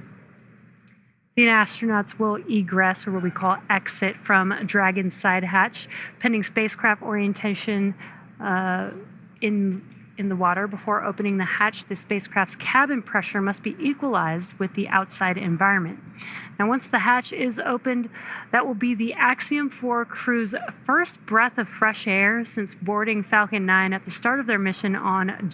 Speaker 9: The astronauts will egress, or what we call exit, from Dragon's side hatch, pending spacecraft orientation in the water. Before opening the hatch, the spacecraft's cabin pressure must be equalized with the outside environment. Now, once the hatch is opened, that will be the Axiom 4 crew's first breath of fresh air since boarding Falcon 9 at the start of their mission on